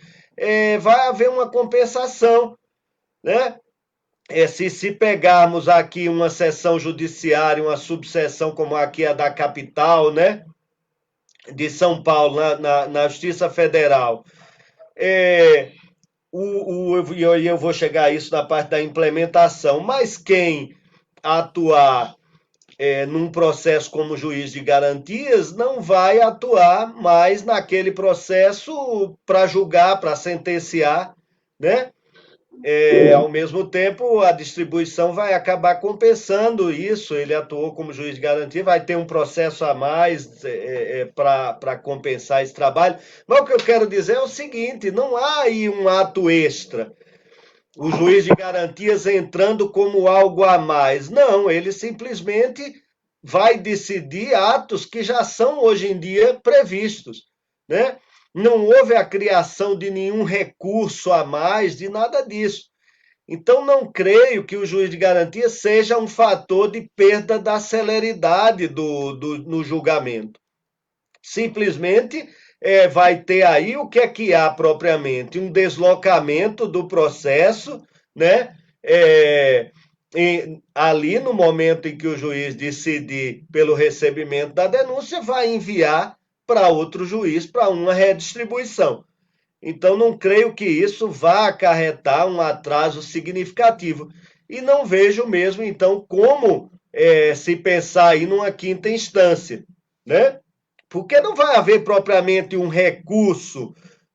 vai haver uma compensação, né? Se pegarmos aqui uma seção judiciária, uma subseção como aqui a da capital, né, de São Paulo, na Justiça Federal, eu vou chegar a isso na parte da implementação, mas quem atuar num processo como juiz de garantias, não vai atuar mais naquele processo para julgar, para sentenciar, né? Ao mesmo tempo, a distribuição vai acabar compensando isso. Ele atuou como juiz de garantia, vai ter um processo a mais para compensar esse trabalho. Mas o que eu quero dizer é o seguinte: não há aí um ato extra. O juiz de garantias entrando como algo a mais. Não, ele simplesmente vai decidir atos que já são hoje em dia previstos, né? Não houve a criação de nenhum recurso a mais, de nada disso. Então, não creio que o juiz de garantia seja um fator de perda da celeridade no julgamento. Simplesmente vai ter aí o que é que há propriamente? Um deslocamento do processo, né? Ali no momento em que o juiz decidir pelo recebimento da denúncia, vai enviar para outro juiz para uma redistribuição. Então, não creio que isso vá acarretar um atraso significativo. E não vejo mesmo, então, como se pensar aí numa quinta instância, né? Porque não vai haver propriamente um recurso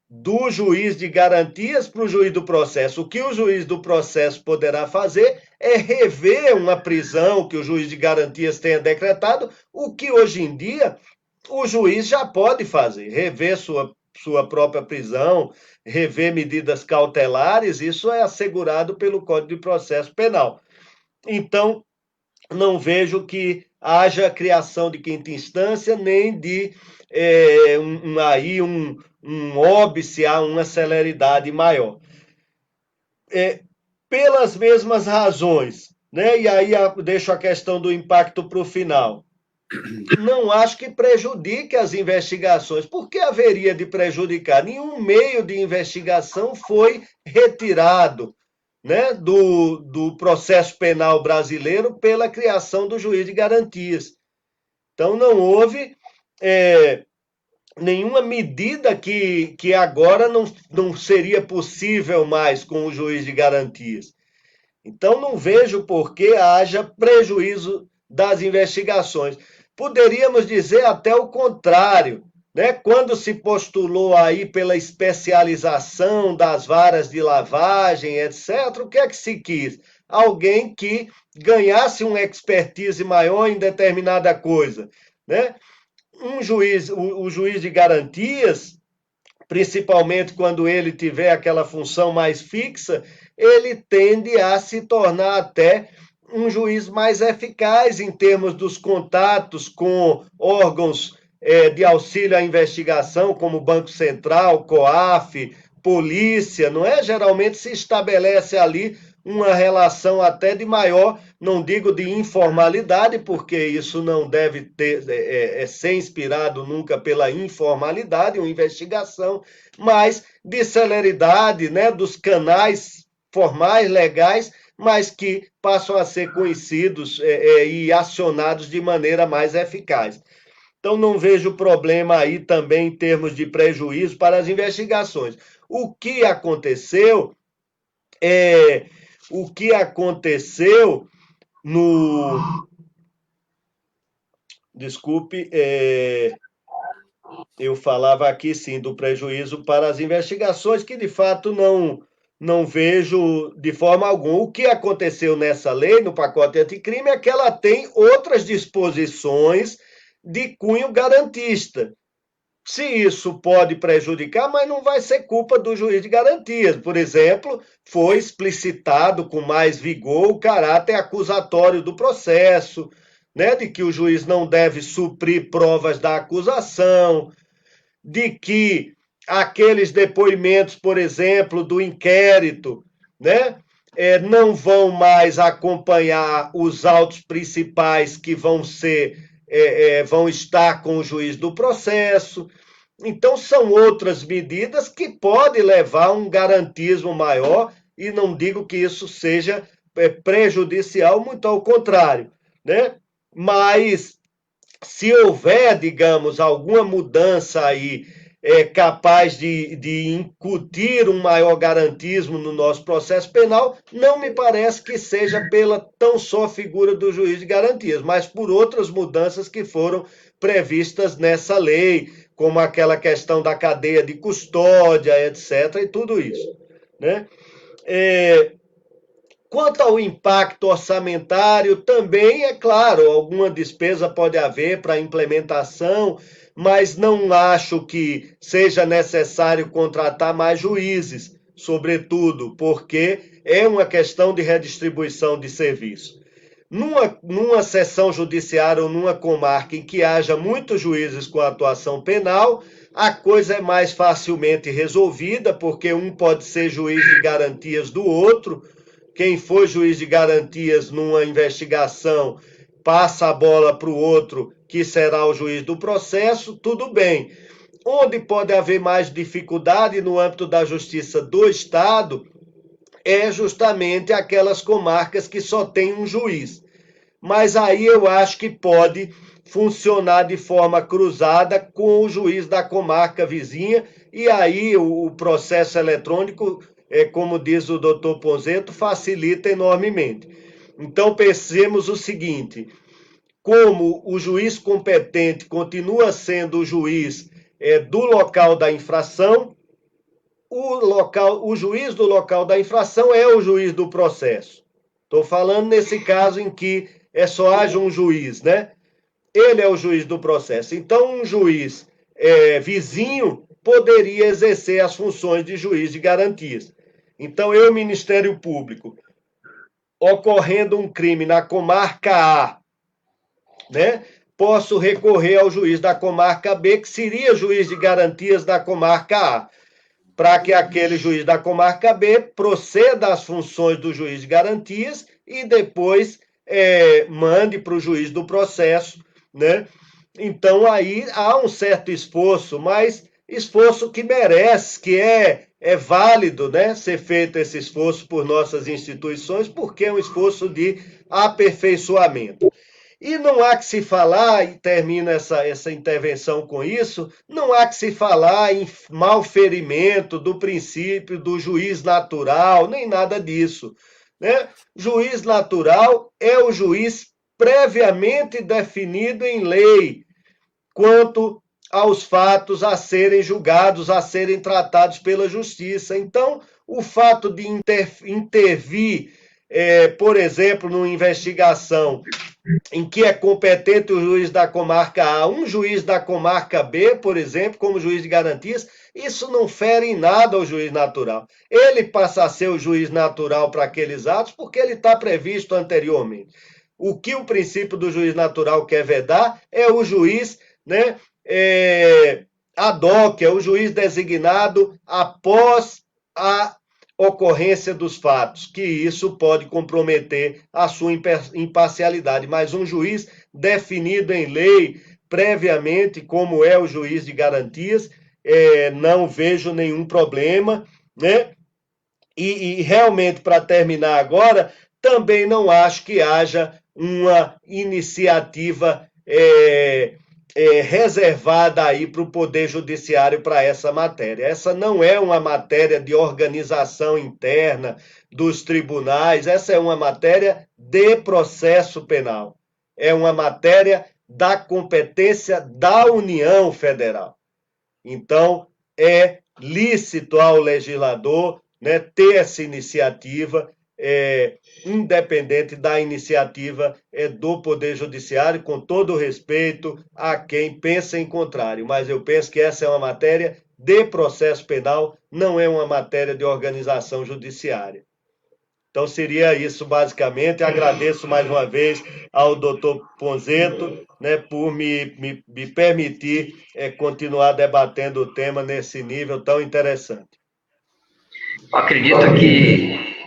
do juiz de garantias para o juiz do processo. O que o juiz do processo poderá fazer é rever uma prisão que o juiz de garantias tenha decretado, o que hoje em dia o juiz já pode fazer, rever sua própria prisão, rever medidas cautelares, isso é assegurado pelo Código de Processo Penal. Então, não vejo que haja criação de quinta instância, nem de um óbice a uma celeridade maior. Pelas mesmas razões, né? E aí deixo a questão do impacto para o final. Não acho que prejudique as investigações. Por que haveria de prejudicar? Nenhum meio de investigação foi retirado, né, do processo penal brasileiro pela criação do juiz de garantias. Então, não houve nenhuma medida que agora não seria possível mais com o juiz de garantias. Então, não vejo por que haja prejuízo das investigações. Poderíamos dizer até o contrário, né? Quando se postulou aí pela especialização das varas de lavagem, etc., o que é que se quis? Alguém que ganhasse uma expertise maior em determinada coisa, né? Um juiz, o juiz de garantias, principalmente quando ele tiver aquela função mais fixa, ele tende a se tornar até um juiz mais eficaz em termos dos contatos com órgãos de auxílio à investigação, como Banco Central, COAF, polícia, não é? Geralmente se estabelece ali uma relação até de maior, não digo de informalidade, porque isso não deve ter, ser inspirado nunca pela informalidade, uma investigação, mas de celeridade, né, dos canais formais, legais, mas que passam a ser conhecidos e acionados de maneira mais eficaz. Então, não vejo problema aí também em termos de prejuízo para as investigações. O que aconteceu no... Desculpe, eu falava aqui sim do prejuízo para as investigações, que de fato não vejo de forma alguma. O que aconteceu nessa lei, no pacote anticrime, é que ela tem outras disposições de cunho garantista. Se isso pode prejudicar, mas não vai ser culpa do juiz de garantias. Por exemplo, foi explicitado com mais vigor o caráter acusatório do processo, né, de que o juiz não deve suprir provas da acusação, de que aqueles depoimentos, por exemplo, do inquérito, né, não vão mais acompanhar os autos principais que vão estar com o juiz do processo. Então, são outras medidas que podem levar a um garantismo maior, e não digo que isso seja prejudicial, muito ao contrário, né? Mas se houver, digamos, alguma mudança aí capaz de incutir um maior garantismo no nosso processo penal, não me parece que seja pela tão só figura do juiz de garantias, mas por outras mudanças que foram previstas nessa lei, como aquela questão da cadeia de custódia, etc., e tudo isso, né? Quanto ao impacto orçamentário, também, é claro, alguma despesa pode haver para a implementação, mas não acho que seja necessário contratar mais juízes, sobretudo porque é uma questão de redistribuição de serviço. Numa seção judiciária ou numa comarca em que haja muitos juízes com atuação penal, a coisa é mais facilmente resolvida, porque um pode ser juiz de garantias do outro. Quem for juiz de garantias numa investigação passa a bola para o outro, que será o juiz do processo, tudo bem. Onde pode haver mais dificuldade no âmbito da justiça do Estado é justamente aquelas comarcas que só tem um juiz. Mas aí eu acho que pode funcionar de forma cruzada com o juiz da comarca vizinha, e aí o processo eletrônico, como diz o doutor Ponzeto, facilita enormemente. Então, pensemos o seguinte: como o juiz competente continua sendo o juiz do local da infração, o juiz do local da infração é o juiz do processo. Estou falando nesse caso em que só haja um juiz, né? Ele é o juiz do processo. Então, um juiz vizinho poderia exercer as funções de juiz de garantias. Então, eu, Ministério Público, ocorrendo um crime na comarca A, né, posso recorrer ao juiz da comarca B, que seria juiz de garantias da comarca A, para que aquele juiz da comarca B proceda às funções do juiz de garantias e depois mande para o juiz do processo, né? Então, aí há um certo esforço, mas esforço que merece, que é válido, né, ser feito esse esforço por nossas instituições, porque é um esforço de aperfeiçoamento. E não há que se falar, e termina essa intervenção com isso, não há que se falar em malferimento do princípio do juiz natural, nem nada disso. né? Juiz natural é o juiz previamente definido em lei quanto aos fatos a serem julgados, a serem tratados pela justiça. Então, o fato de intervir, por exemplo, numa investigação em que é competente o juiz da comarca A, um juiz da comarca B, por exemplo, como juiz de garantias, isso não fere em nada ao juiz natural. Ele passa a ser o juiz natural para aqueles atos porque ele está previsto anteriormente. O que o princípio do juiz natural quer vedar é o juiz, né, ad hoc, é o juiz designado após a ocorrência dos fatos, que isso pode comprometer a sua imparcialidade. Mas um juiz definido em lei previamente, como é o juiz de garantias, não vejo nenhum problema, né? E realmente, para terminar agora, também não acho que haja uma iniciativa reservada aí para o Poder Judiciário para essa matéria. Essa não é uma matéria de organização interna dos tribunais, essa é uma matéria de processo penal. É uma matéria da competência da União Federal. Então, é lícito ao legislador, né, ter essa iniciativa, independente da iniciativa do Poder Judiciário, com todo o respeito a quem pensa em contrário. Mas eu penso que essa é uma matéria de processo penal, não é uma matéria de organização judiciária. Então, seria isso, basicamente. Agradeço mais uma vez ao doutor Ponzeto, né, por me permitir continuar debatendo o tema nesse nível tão interessante. Eu acredito que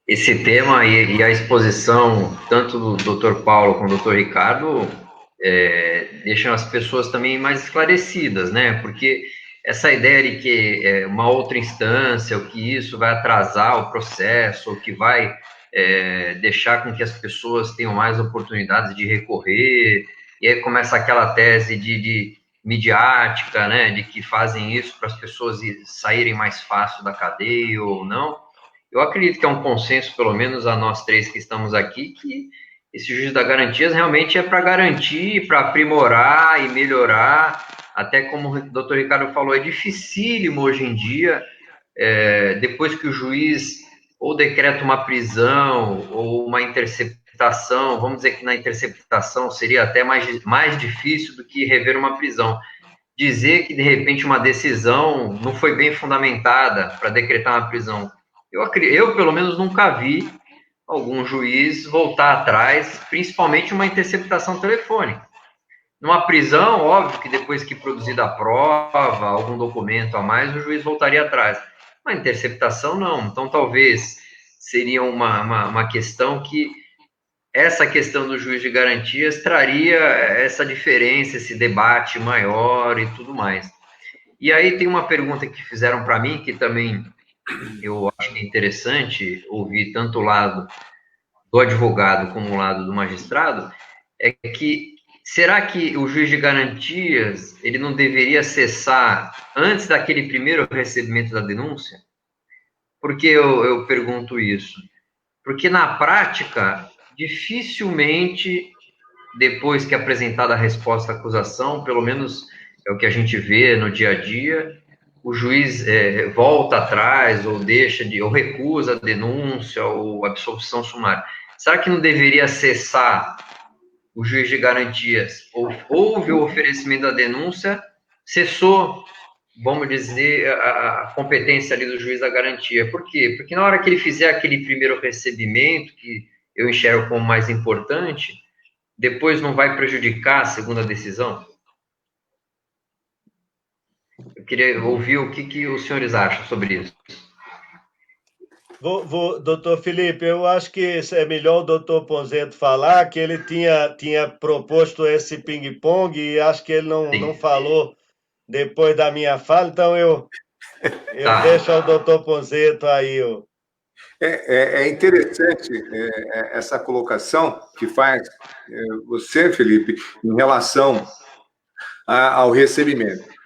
esse tema e a exposição, tanto do doutor Paulo como do doutor Ricardo, deixam as pessoas também mais esclarecidas, né? Porque essa ideia de que uma outra instância, ou que isso vai atrasar o processo, ou que vai deixar com que as pessoas tenham mais oportunidades de recorrer, e aí começa aquela tese de midiática, né? De que fazem isso para as pessoas saírem mais fácil da cadeia ou não. Eu acredito que é um consenso, pelo menos a nós três que estamos aqui, que esse juiz das garantias realmente é para garantir, para aprimorar e melhorar. Até como o doutor Ricardo falou, é dificílimo hoje em dia, depois que o juiz ou decreta uma prisão ou uma interceptação, vamos dizer que na interceptação seria até mais difícil do que rever uma prisão. Dizer que, de repente, uma decisão não foi bem fundamentada para decretar uma prisão. Eu, pelo menos, nunca vi algum juiz voltar atrás, principalmente uma interceptação telefônica. Numa prisão, óbvio que depois que produzida a prova, algum documento a mais, o juiz voltaria atrás. Uma interceptação, não. Então, talvez seria uma questão que essa questão do juiz de garantias traria essa diferença, esse debate maior e tudo mais. E aí tem uma pergunta que fizeram para mim, que também eu acho interessante ouvir tanto o lado do advogado como o lado do magistrado, é que será que o juiz de garantias ele não deveria cessar antes daquele primeiro recebimento da denúncia? Por que eu pergunto isso? Porque na prática, dificilmente, depois que é apresentada a resposta à acusação, pelo menos é o que a gente vê no dia a dia, o juiz volta atrás, ou ou recusa a denúncia, ou absolvição sumária. Será que não deveria cessar o juiz de garantias? Houve o oferecimento da denúncia, cessou, vamos dizer, a competência ali do juiz da garantia. Por quê? Porque na hora que ele fizer aquele primeiro recebimento, que eu enxergo como mais importante, depois não vai prejudicar a segunda decisão? Eu queria ouvir o que os senhores acham sobre isso. Doutor Felipe, eu acho que é melhor o doutor Ponzeto falar, que ele tinha proposto esse ping-pong e acho que ele não falou depois da minha fala, então eu deixo ao doutor Ponzeto aí. É interessante essa colocação que faz você, Felipe, em relação ao recebimento.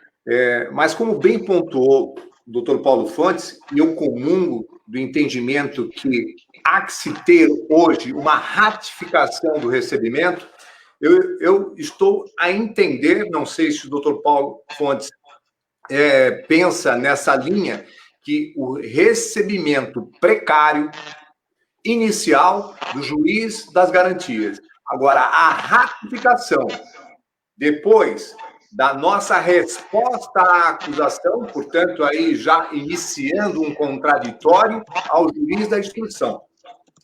Mas como bem pontuou o doutor Paulo Fontes, e eu comungo do entendimento que há que se ter hoje uma ratificação do recebimento, eu estou a entender, não sei se o doutor Paulo Fontes pensa nessa linha, que o recebimento precário inicial do juiz das garantias. Agora, a ratificação, depois da nossa resposta à acusação, portanto, aí já iniciando um contraditório ao juiz da instrução.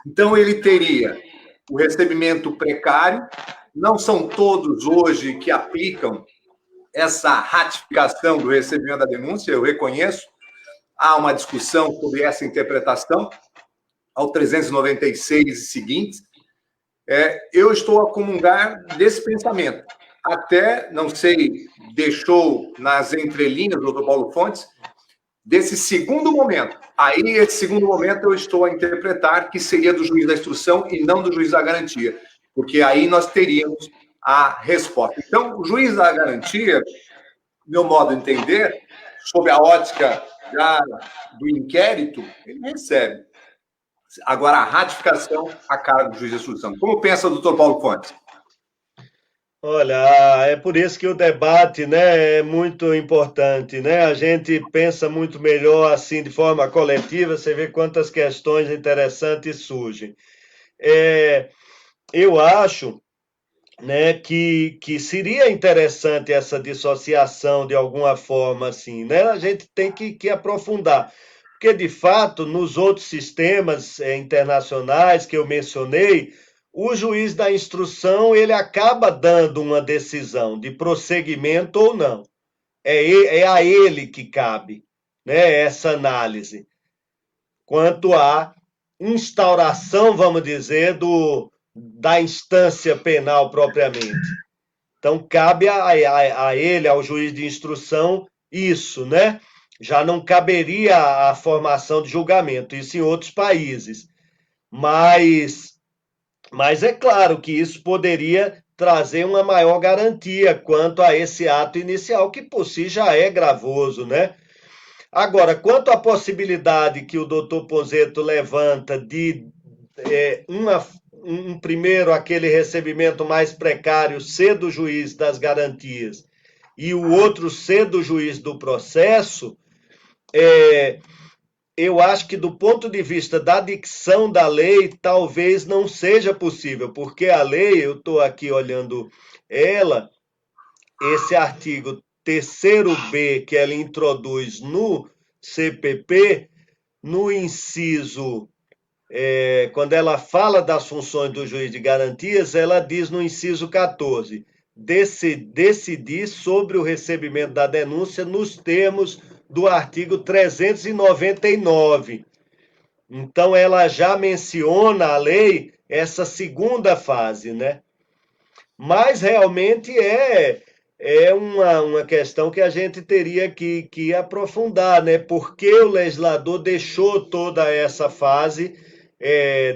Então, ele teria o recebimento precário, não são todos hoje que aplicam essa ratificação do recebimento da denúncia, eu reconheço, há uma discussão sobre essa interpretação, ao 396 e seguintes, eu estou a comungar desse pensamento. Até, não sei, deixou nas entrelinhas, doutor Paulo Fontes, desse segundo momento. Aí, esse segundo momento, eu estou a interpretar que seria do juiz da instrução e não do juiz da garantia, porque aí nós teríamos a resposta. Então, o juiz da garantia, meu modo de entender, sob a ótica já do inquérito, ele recebe. Agora, a ratificação a cargo do juiz de instrução. Como pensa o doutor Paulo Fontes? Olha, é por isso que o debate, né, é muito importante, né? A gente pensa muito melhor assim, de forma coletiva, você vê quantas questões interessantes surgem. Eu acho, né, que seria interessante essa dissociação de alguma forma, assim, né? A gente tem que aprofundar, porque de fato, nos outros sistemas internacionais que eu mencionei, o juiz da instrução ele acaba dando uma decisão de prosseguimento ou não. É a ele que cabe, né, essa análise. Quanto à instauração, vamos dizer, da instância penal propriamente. Então, cabe a ele, ao juiz de instrução, isso, né? Já não caberia a formação de julgamento, isso em outros países. Mas é claro que isso poderia trazer uma maior garantia quanto a esse ato inicial, que por si já é gravoso, né? Agora, quanto à possibilidade que o doutor Ponzetto levanta de primeiro aquele recebimento mais precário ser do juiz das garantias e o outro ser do juiz do processo, eu acho que do ponto de vista da dicção da lei, talvez não seja possível, porque a lei, eu estou aqui olhando ela, esse artigo 3º B que ela introduz no CPP, no inciso, quando ela fala das funções do juiz de garantias, ela diz no inciso 14, decidir sobre o recebimento da denúncia nos termos do artigo 399. Então, ela já menciona a lei essa segunda fase, né? Mas realmente é uma questão que a gente teria que aprofundar, né? Porque o legislador deixou toda essa fase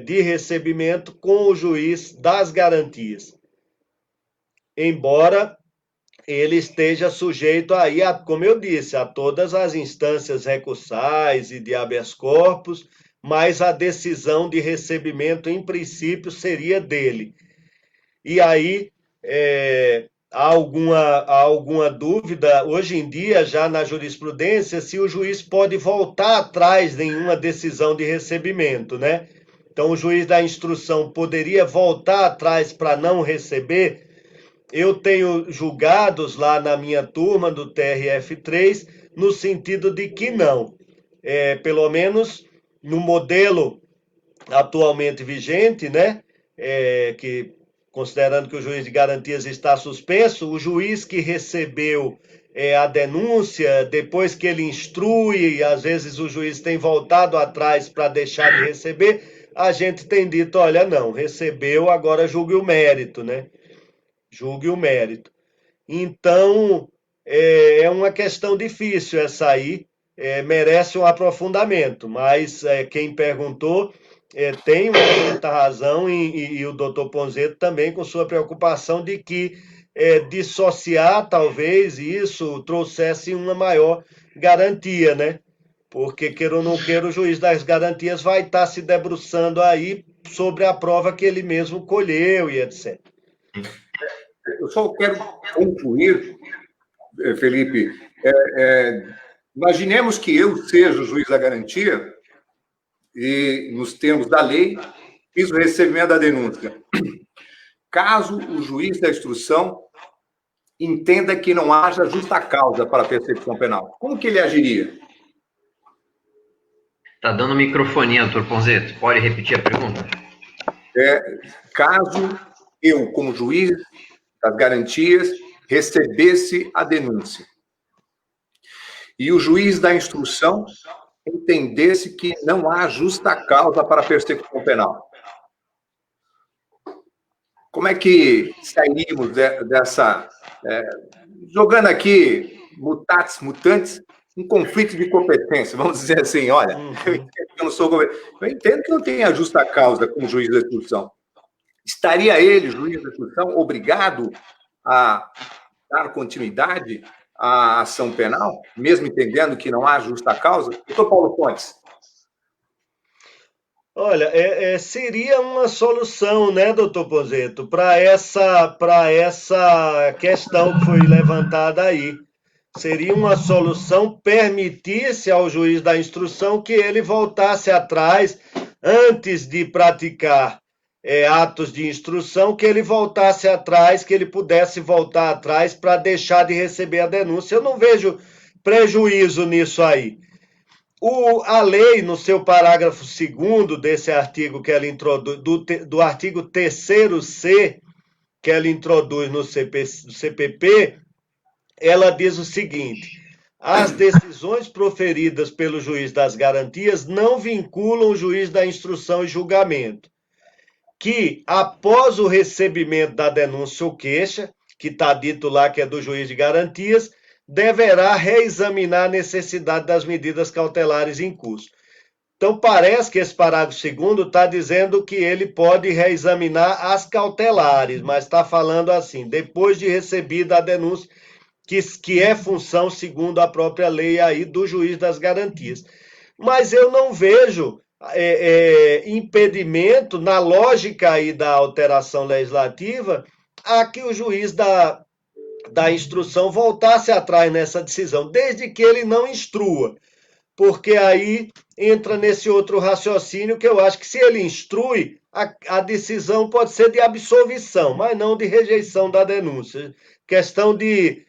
de recebimento com o juiz das garantias. Embora ele esteja sujeito aí, como eu disse, a todas as instâncias recursais e de habeas corpus, mas a decisão de recebimento, em princípio, seria dele. E aí, há alguma dúvida, hoje em dia, já na jurisprudência, se o juiz pode voltar atrás em uma decisão de recebimento, né? Então, o juiz da instrução poderia voltar atrás para não receber. Eu tenho julgados lá na minha turma do TRF3 no sentido de que não. Pelo menos no modelo atualmente vigente, né? Que considerando que o juiz de garantias está suspenso, o juiz que recebeu a denúncia, depois que ele instrui, às vezes o juiz tem voltado atrás para deixar de receber, a gente tem dito, olha, não, recebeu, agora julgue o mérito, né? Julgue o mérito. Então, é uma questão difícil essa aí, merece um aprofundamento, mas quem perguntou tem muita razão e o doutor Ponzetto também com sua preocupação de que dissociar talvez isso trouxesse uma maior garantia, né? porque, queira ou não queira, o juiz das garantias vai estar se debruçando aí sobre a prova que ele mesmo colheu e etc. Eu só quero concluir, Felipe. Imaginemos que eu seja o juiz da garantia e, nos termos da lei, fiz o recebimento da denúncia. Caso o juiz da instrução entenda que não haja justa causa para a persecução penal, como que ele agiria? Tá dando microfonia, doutor Ponzeto. Pode repetir a pergunta? Caso eu, como juiz das garantias, recebesse a denúncia e o juiz da instrução entendesse que não há justa causa para a persecução penal, como é que sairíamos dessa... jogando aqui mutatis mutandis, um conflito de competência, vamos dizer assim, olha, eu entendo que eu não sou competente, eu entendo que não tem a justa causa como juiz da instrução. Estaria ele, juiz da instrução, obrigado a dar continuidade à ação penal, mesmo entendendo que não há justa causa? Doutor Paulo Fontes. Olha, seria uma solução, né, doutor Ponzeto, para essa questão que foi levantada aí. Seria uma solução permitisse ao juiz da instrução que ele voltasse atrás, antes de praticar atos de instrução, que ele voltasse atrás, que ele pudesse voltar atrás para deixar de receber a denúncia. Eu não vejo prejuízo nisso aí. A lei, no seu parágrafo 2º desse artigo que ela introduz, do artigo 3º-C, que ela introduz no CPP, ela diz o seguinte: as decisões proferidas pelo juiz das garantias não vinculam o juiz da instrução e julgamento, que, após o recebimento da denúncia ou queixa, que está dito lá que é do juiz de garantias, deverá reexaminar a necessidade das medidas cautelares em curso. Então, parece que esse parágrafo 2º está dizendo que ele pode reexaminar as cautelares, mas está falando assim, depois de recebida a denúncia, que é função, segundo a própria lei aí, do juiz das garantias. Mas eu não vejo impedimento, na lógica aí da alteração legislativa, a que o juiz da instrução voltasse atrás nessa decisão, desde que ele não instrua, porque aí entra nesse outro raciocínio que eu acho que se ele instrui, a decisão pode ser de absolvição, mas não de rejeição da denúncia. Questão de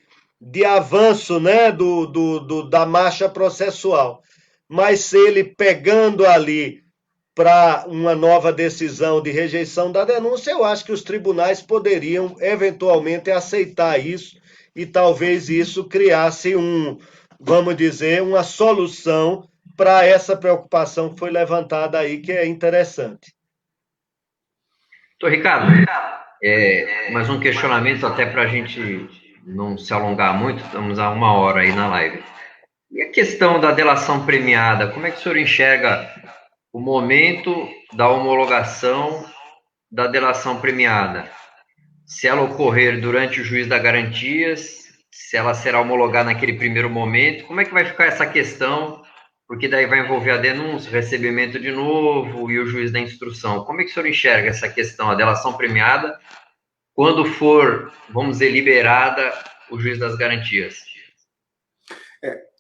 avanço, né, da marcha processual. Mas se ele pegando ali para uma nova decisão de rejeição da denúncia, eu acho que os tribunais poderiam eventualmente aceitar isso e talvez isso criasse vamos dizer, uma solução para essa preocupação que foi levantada aí, que é interessante. Doutor Ricardo, mais um questionamento até para a gente não se alongar muito, estamos a 1 hora aí na live. E a questão da delação premiada, como é que o senhor enxerga o momento da homologação da delação premiada? Se ela ocorrer durante o juiz das garantias, se ela será homologada naquele primeiro momento, como é que vai ficar essa questão? Porque daí vai envolver a denúncia, o recebimento de novo e o juiz da instrução. Como é que o senhor enxerga essa questão, a delação premiada, quando for, vamos dizer, liberada o juiz das garantias?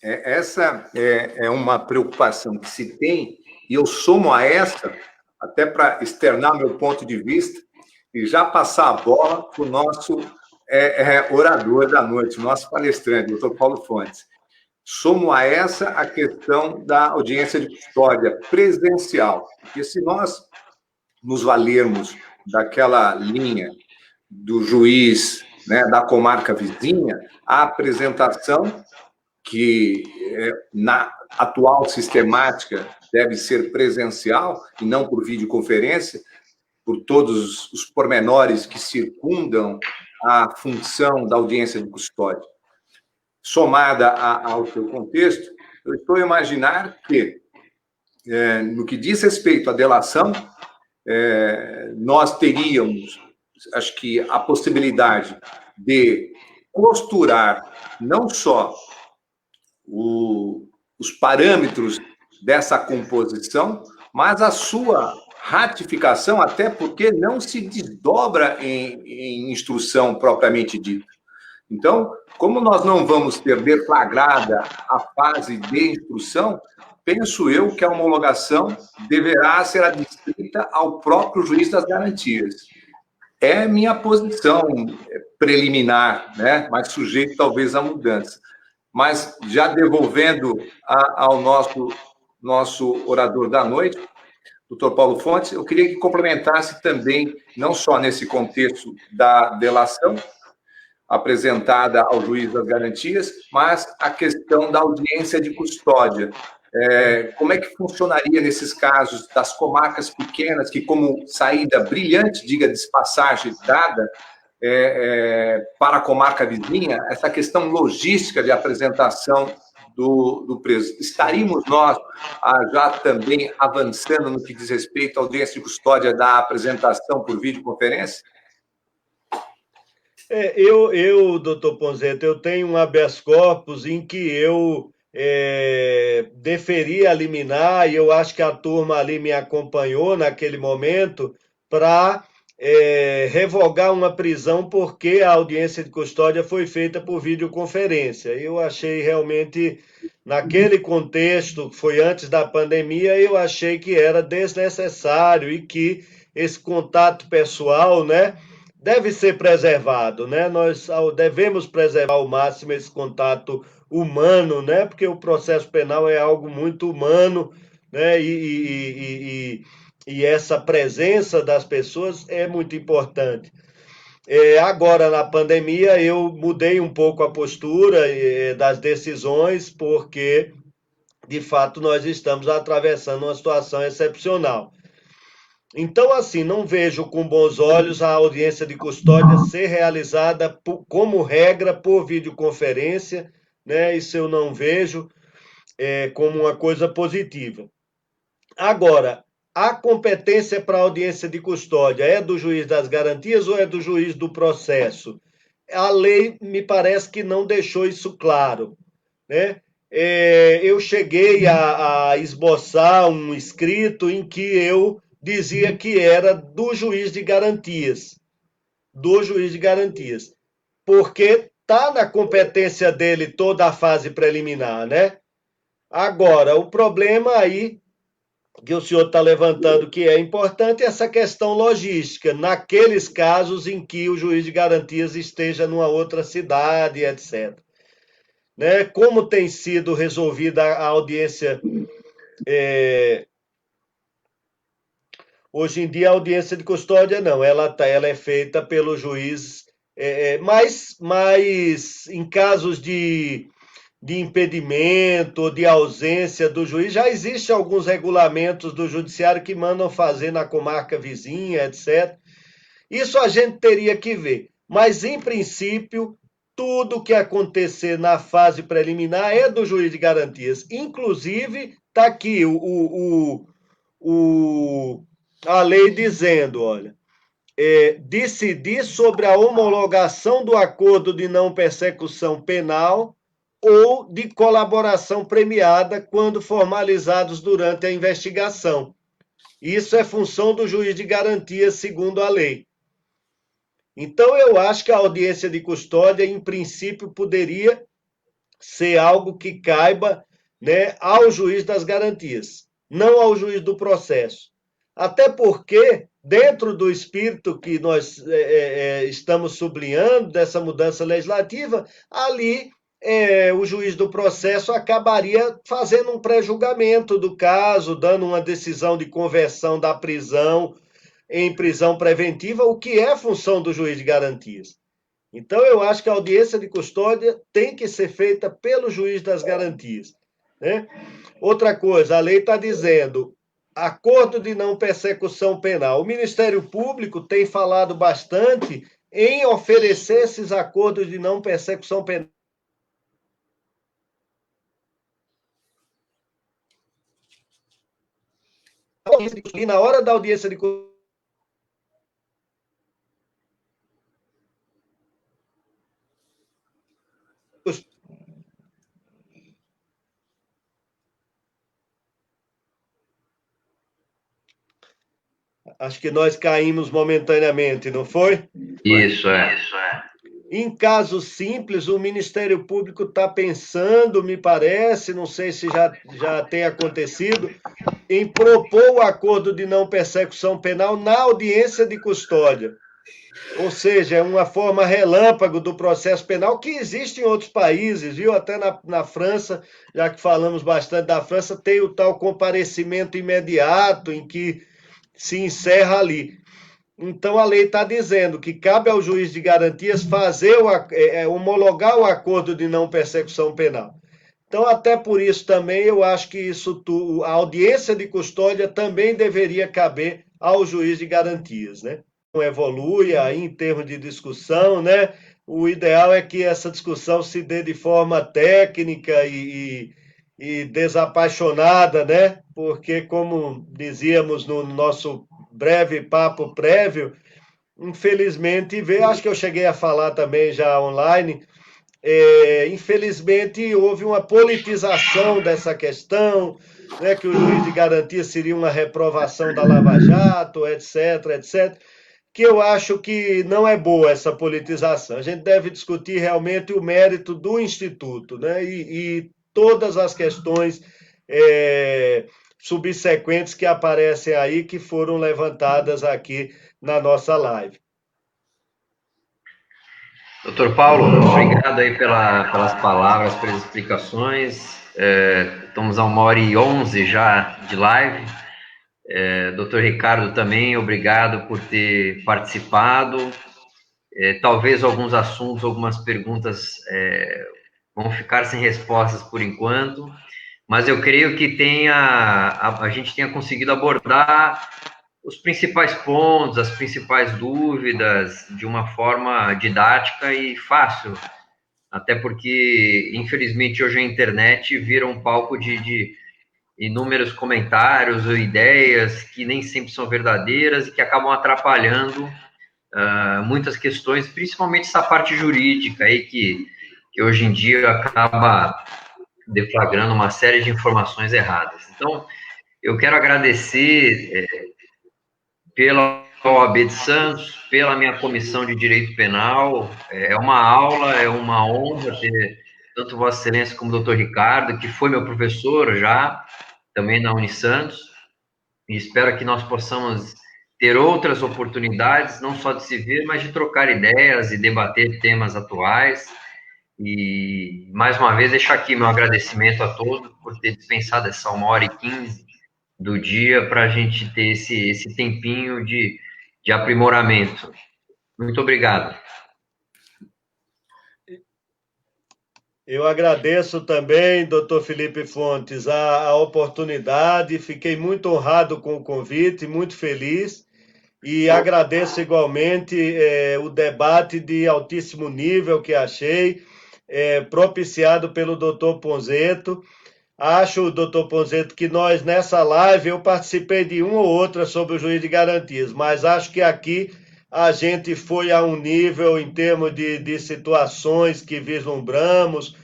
Essa é uma preocupação que se tem, e eu somo a essa, até para externar meu ponto de vista, e já passar a bola para o nosso orador da noite, nosso palestrante, doutor Paulo Fontes. Somo a essa a questão da audiência de custódia presencial, porque se nós nos valermos daquela linha do juiz, né, da comarca vizinha, a apresentação, que na atual sistemática deve ser presencial e não por videoconferência, por todos os pormenores que circundam a função da audiência de custódia. Somada ao seu contexto, eu estou a imaginar que, no que diz respeito à delação, nós teríamos, acho que, a possibilidade de costurar não só os parâmetros dessa composição, mas a sua ratificação, até porque não se desdobra em instrução propriamente dita. Então, como nós não vamos ter deflagrada a fase de instrução, penso eu que a homologação deverá ser adstrita ao próprio juiz das garantias. É minha posição preliminar, né? Mas sujeito talvez a mudança. Mas já devolvendo ao nosso orador da noite, doutor Paulo Fontes, eu queria que complementasse também, não só nesse contexto da delação apresentada ao juiz das garantias, mas a questão da audiência de custódia. Como é que funcionaria nesses casos das comarcas pequenas, que como saída brilhante, diga-se de passagem, dada para a comarca vizinha, essa questão logística de apresentação do preso? Estaríamos nós já também avançando no que diz respeito à audiência de custódia da apresentação por videoconferência? Doutor Ponzeto, eu tenho um habeas corpus em que eu deferi a liminar, e eu acho que a turma ali me acompanhou naquele momento para revogar uma prisão porque a audiência de custódia foi feita por videoconferência. Eu achei realmente, naquele contexto, que foi antes da pandemia, eu achei que era desnecessário e que esse contato pessoal, né, deve ser preservado, né? Nós devemos preservar ao máximo esse contato humano, né? Porque o processo penal é algo muito humano, né? E essa presença das pessoas é muito importante. Agora, na pandemia, eu mudei um pouco a postura das decisões, porque, de fato, nós estamos atravessando uma situação excepcional. Então, assim, não vejo com bons olhos a audiência de custódia ser realizada como regra por videoconferência, né? Isso eu não vejo como uma coisa positiva. Agora, a competência para a audiência de custódia é do juiz das garantias ou é do juiz do processo? A lei me parece que não deixou isso claro, né? Eu cheguei a esboçar um escrito em que eu dizia que era do juiz de garantias, porque está na competência dele toda a fase preliminar, né? Agora, o problema aí que o senhor está levantando que é importante é essa questão logística, naqueles casos em que o juiz de garantias esteja numa outra cidade, etc. Né? Como tem sido resolvida a audiência. Hoje em dia, a audiência de custódia não, ela é feita pelo juiz, mas em casos de impedimento ou de ausência do juiz, já existem alguns regulamentos do judiciário que mandam fazer na comarca vizinha, etc. Isso a gente teria que ver. Mas, em princípio, tudo que acontecer na fase preliminar é do juiz de garantias. Inclusive, está aqui a lei dizendo, olha, decidir sobre a homologação do acordo de não persecução penal ou de colaboração premiada quando formalizados durante a investigação. Isso é função do juiz de garantias, segundo a lei. Então, eu acho que a audiência de custódia, em princípio, poderia ser algo que caiba, né, ao juiz das garantias, não ao juiz do processo. Até porque, dentro do espírito que nós estamos sublinhando, dessa mudança legislativa, ali o juiz do processo acabaria fazendo um pré-julgamento do caso, dando uma decisão de conversão da prisão em prisão preventiva, o que é função do juiz de garantias. Então, eu acho que a audiência de custódia tem que ser feita pelo juiz das garantias, né? Outra coisa, a lei está dizendo acordo de não persecução penal. O Ministério Público tem falado bastante em oferecer esses acordos de não persecução penal. E na hora da audiência de custódia, Acho que nós caímos momentaneamente, não foi? Isso, é. Em casos simples, o Ministério Público está pensando, me parece, não sei se já tem acontecido, em propor o acordo de não persecução penal na audiência de custódia. Ou seja, é uma forma relâmpago do processo penal que existe em outros países, viu? Até na França, já que falamos bastante da França, tem o tal comparecimento imediato em que se encerra ali. Então, a lei está dizendo que cabe ao juiz de garantias homologar o acordo de não persecução penal. Então, até por isso também, eu acho que a audiência de custódia também deveria caber ao juiz de garantias, né? Evolui aí em termos de discussão, né? O ideal é que essa discussão se dê de forma técnica e desapaixonada, né? Porque, como dizíamos no nosso breve papo prévio, infelizmente, acho que eu cheguei a falar também já online, infelizmente houve uma politização dessa questão, né, que o juiz de garantia seria uma reprovação da Lava Jato, etc, etc, que eu acho que não é boa essa politização. A gente deve discutir realmente o mérito do Instituto, né, e todas as questões subsequentes que aparecem aí, que foram levantadas aqui na nossa live. Doutor Paulo, obrigado aí pelas palavras, pelas explicações. Estamos a 1h11 já de live. Doutor Ricardo também, obrigado por ter participado. Talvez alguns assuntos, algumas perguntas vão ficar sem respostas por enquanto, mas eu creio que a gente tenha conseguido abordar os principais pontos, as principais dúvidas de uma forma didática e fácil, até porque, infelizmente, hoje a internet vira um palco de inúmeros comentários ou ideias que nem sempre são verdadeiras e que acabam atrapalhando muitas questões, principalmente essa parte jurídica aí que hoje em dia acaba deflagrando uma série de informações erradas. Então, eu quero agradecer pela OAB de Santos, pela minha comissão de Direito Penal. É uma aula, é uma honra ter tanto Vossa Excelência como o doutor Ricardo, que foi meu professor já, também na Unisantos, e espero que nós possamos ter outras oportunidades, não só de se ver, mas de trocar ideias e debater temas atuais. E, mais uma vez, deixo aqui meu agradecimento a todos por ter dispensado essa 1h15 do dia para a gente ter esse tempinho de aprimoramento. Muito obrigado. Eu agradeço também, doutor Felipe Fontes, a oportunidade, fiquei muito honrado com o convite, muito feliz, e agradeço igualmente o debate de altíssimo nível que achei, propiciado pelo doutor Ponzeto. Acho, doutor Ponzeto, que nós, nessa live, eu participei de uma ou outra sobre o juiz de garantias, mas acho que aqui a gente foi a um nível, em termos de situações que vislumbramos,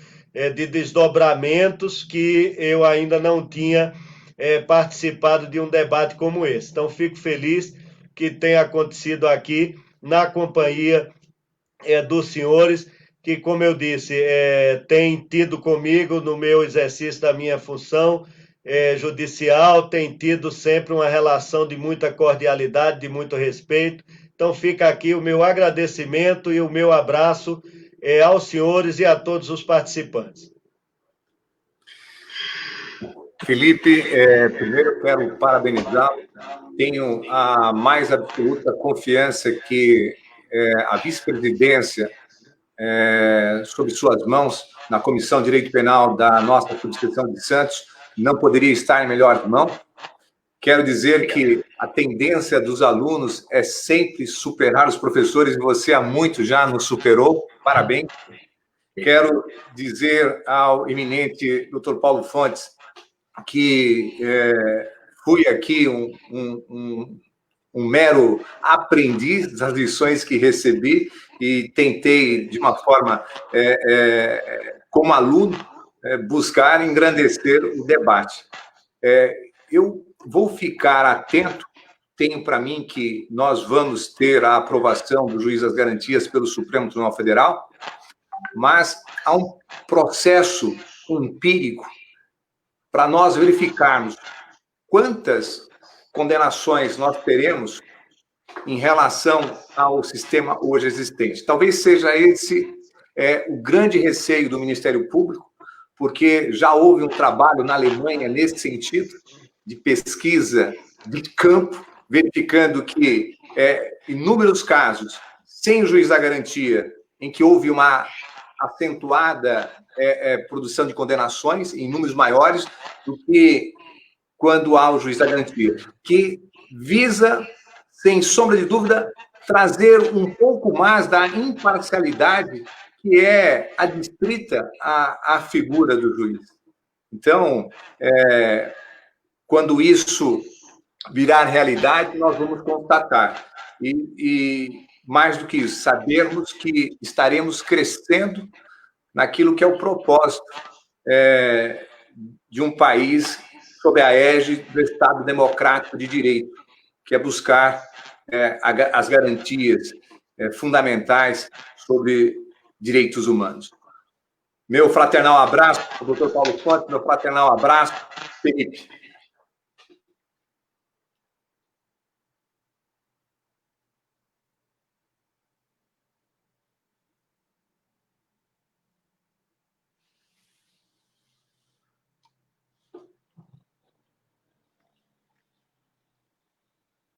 de desdobramentos, que eu ainda não tinha participado de um debate como esse. Então, fico feliz que tenha acontecido aqui, na companhia dos senhores, que, como eu disse, tem tido comigo no meu exercício da minha função judicial, tem tido sempre uma relação de muita cordialidade, de muito respeito. Então, fica aqui o meu agradecimento e o meu abraço aos senhores e a todos os participantes. Felipe, primeiro eu quero parabenizá-lo. Tenho a mais absoluta confiança que a vice-presidência sob suas mãos, na Comissão de Direito Penal da nossa subseção de Santos, não poderia estar em melhores mãos. Quero dizer que a tendência dos alunos é sempre superar os professores, e você há muito já nos superou. Parabéns. Quero dizer ao eminente Dr. Paulo Fontes que fui aqui um mero aprendiz das lições que recebi e tentei, de uma forma, como aluno, buscar engrandecer o debate. Eu vou ficar atento tenho para mim que nós vamos ter a aprovação do juiz das garantias pelo Supremo Tribunal Federal, mas há um processo empírico para nós verificarmos quantas condenações nós teremos em relação ao sistema hoje existente. Talvez seja esse o grande receio do Ministério Público, porque já houve um trabalho na Alemanha nesse sentido, de pesquisa de campo, verificando que inúmeros casos, sem juiz da garantia, em que houve uma acentuada produção de condenações em números maiores do que quando há o juiz da garantia, que visa, sem sombra de dúvida, trazer um pouco mais da imparcialidade que é adstrita à figura do juiz. Então, quando isso virar realidade, nós vamos constatar. E mais do que isso, sabermos que estaremos crescendo naquilo que é o propósito de um país sob a égide do Estado Democrático de Direito, que é buscar as garantias fundamentais sobre direitos humanos. Meu fraternal abraço, doutor Paulo Fontes, meu fraternal abraço, Felipe.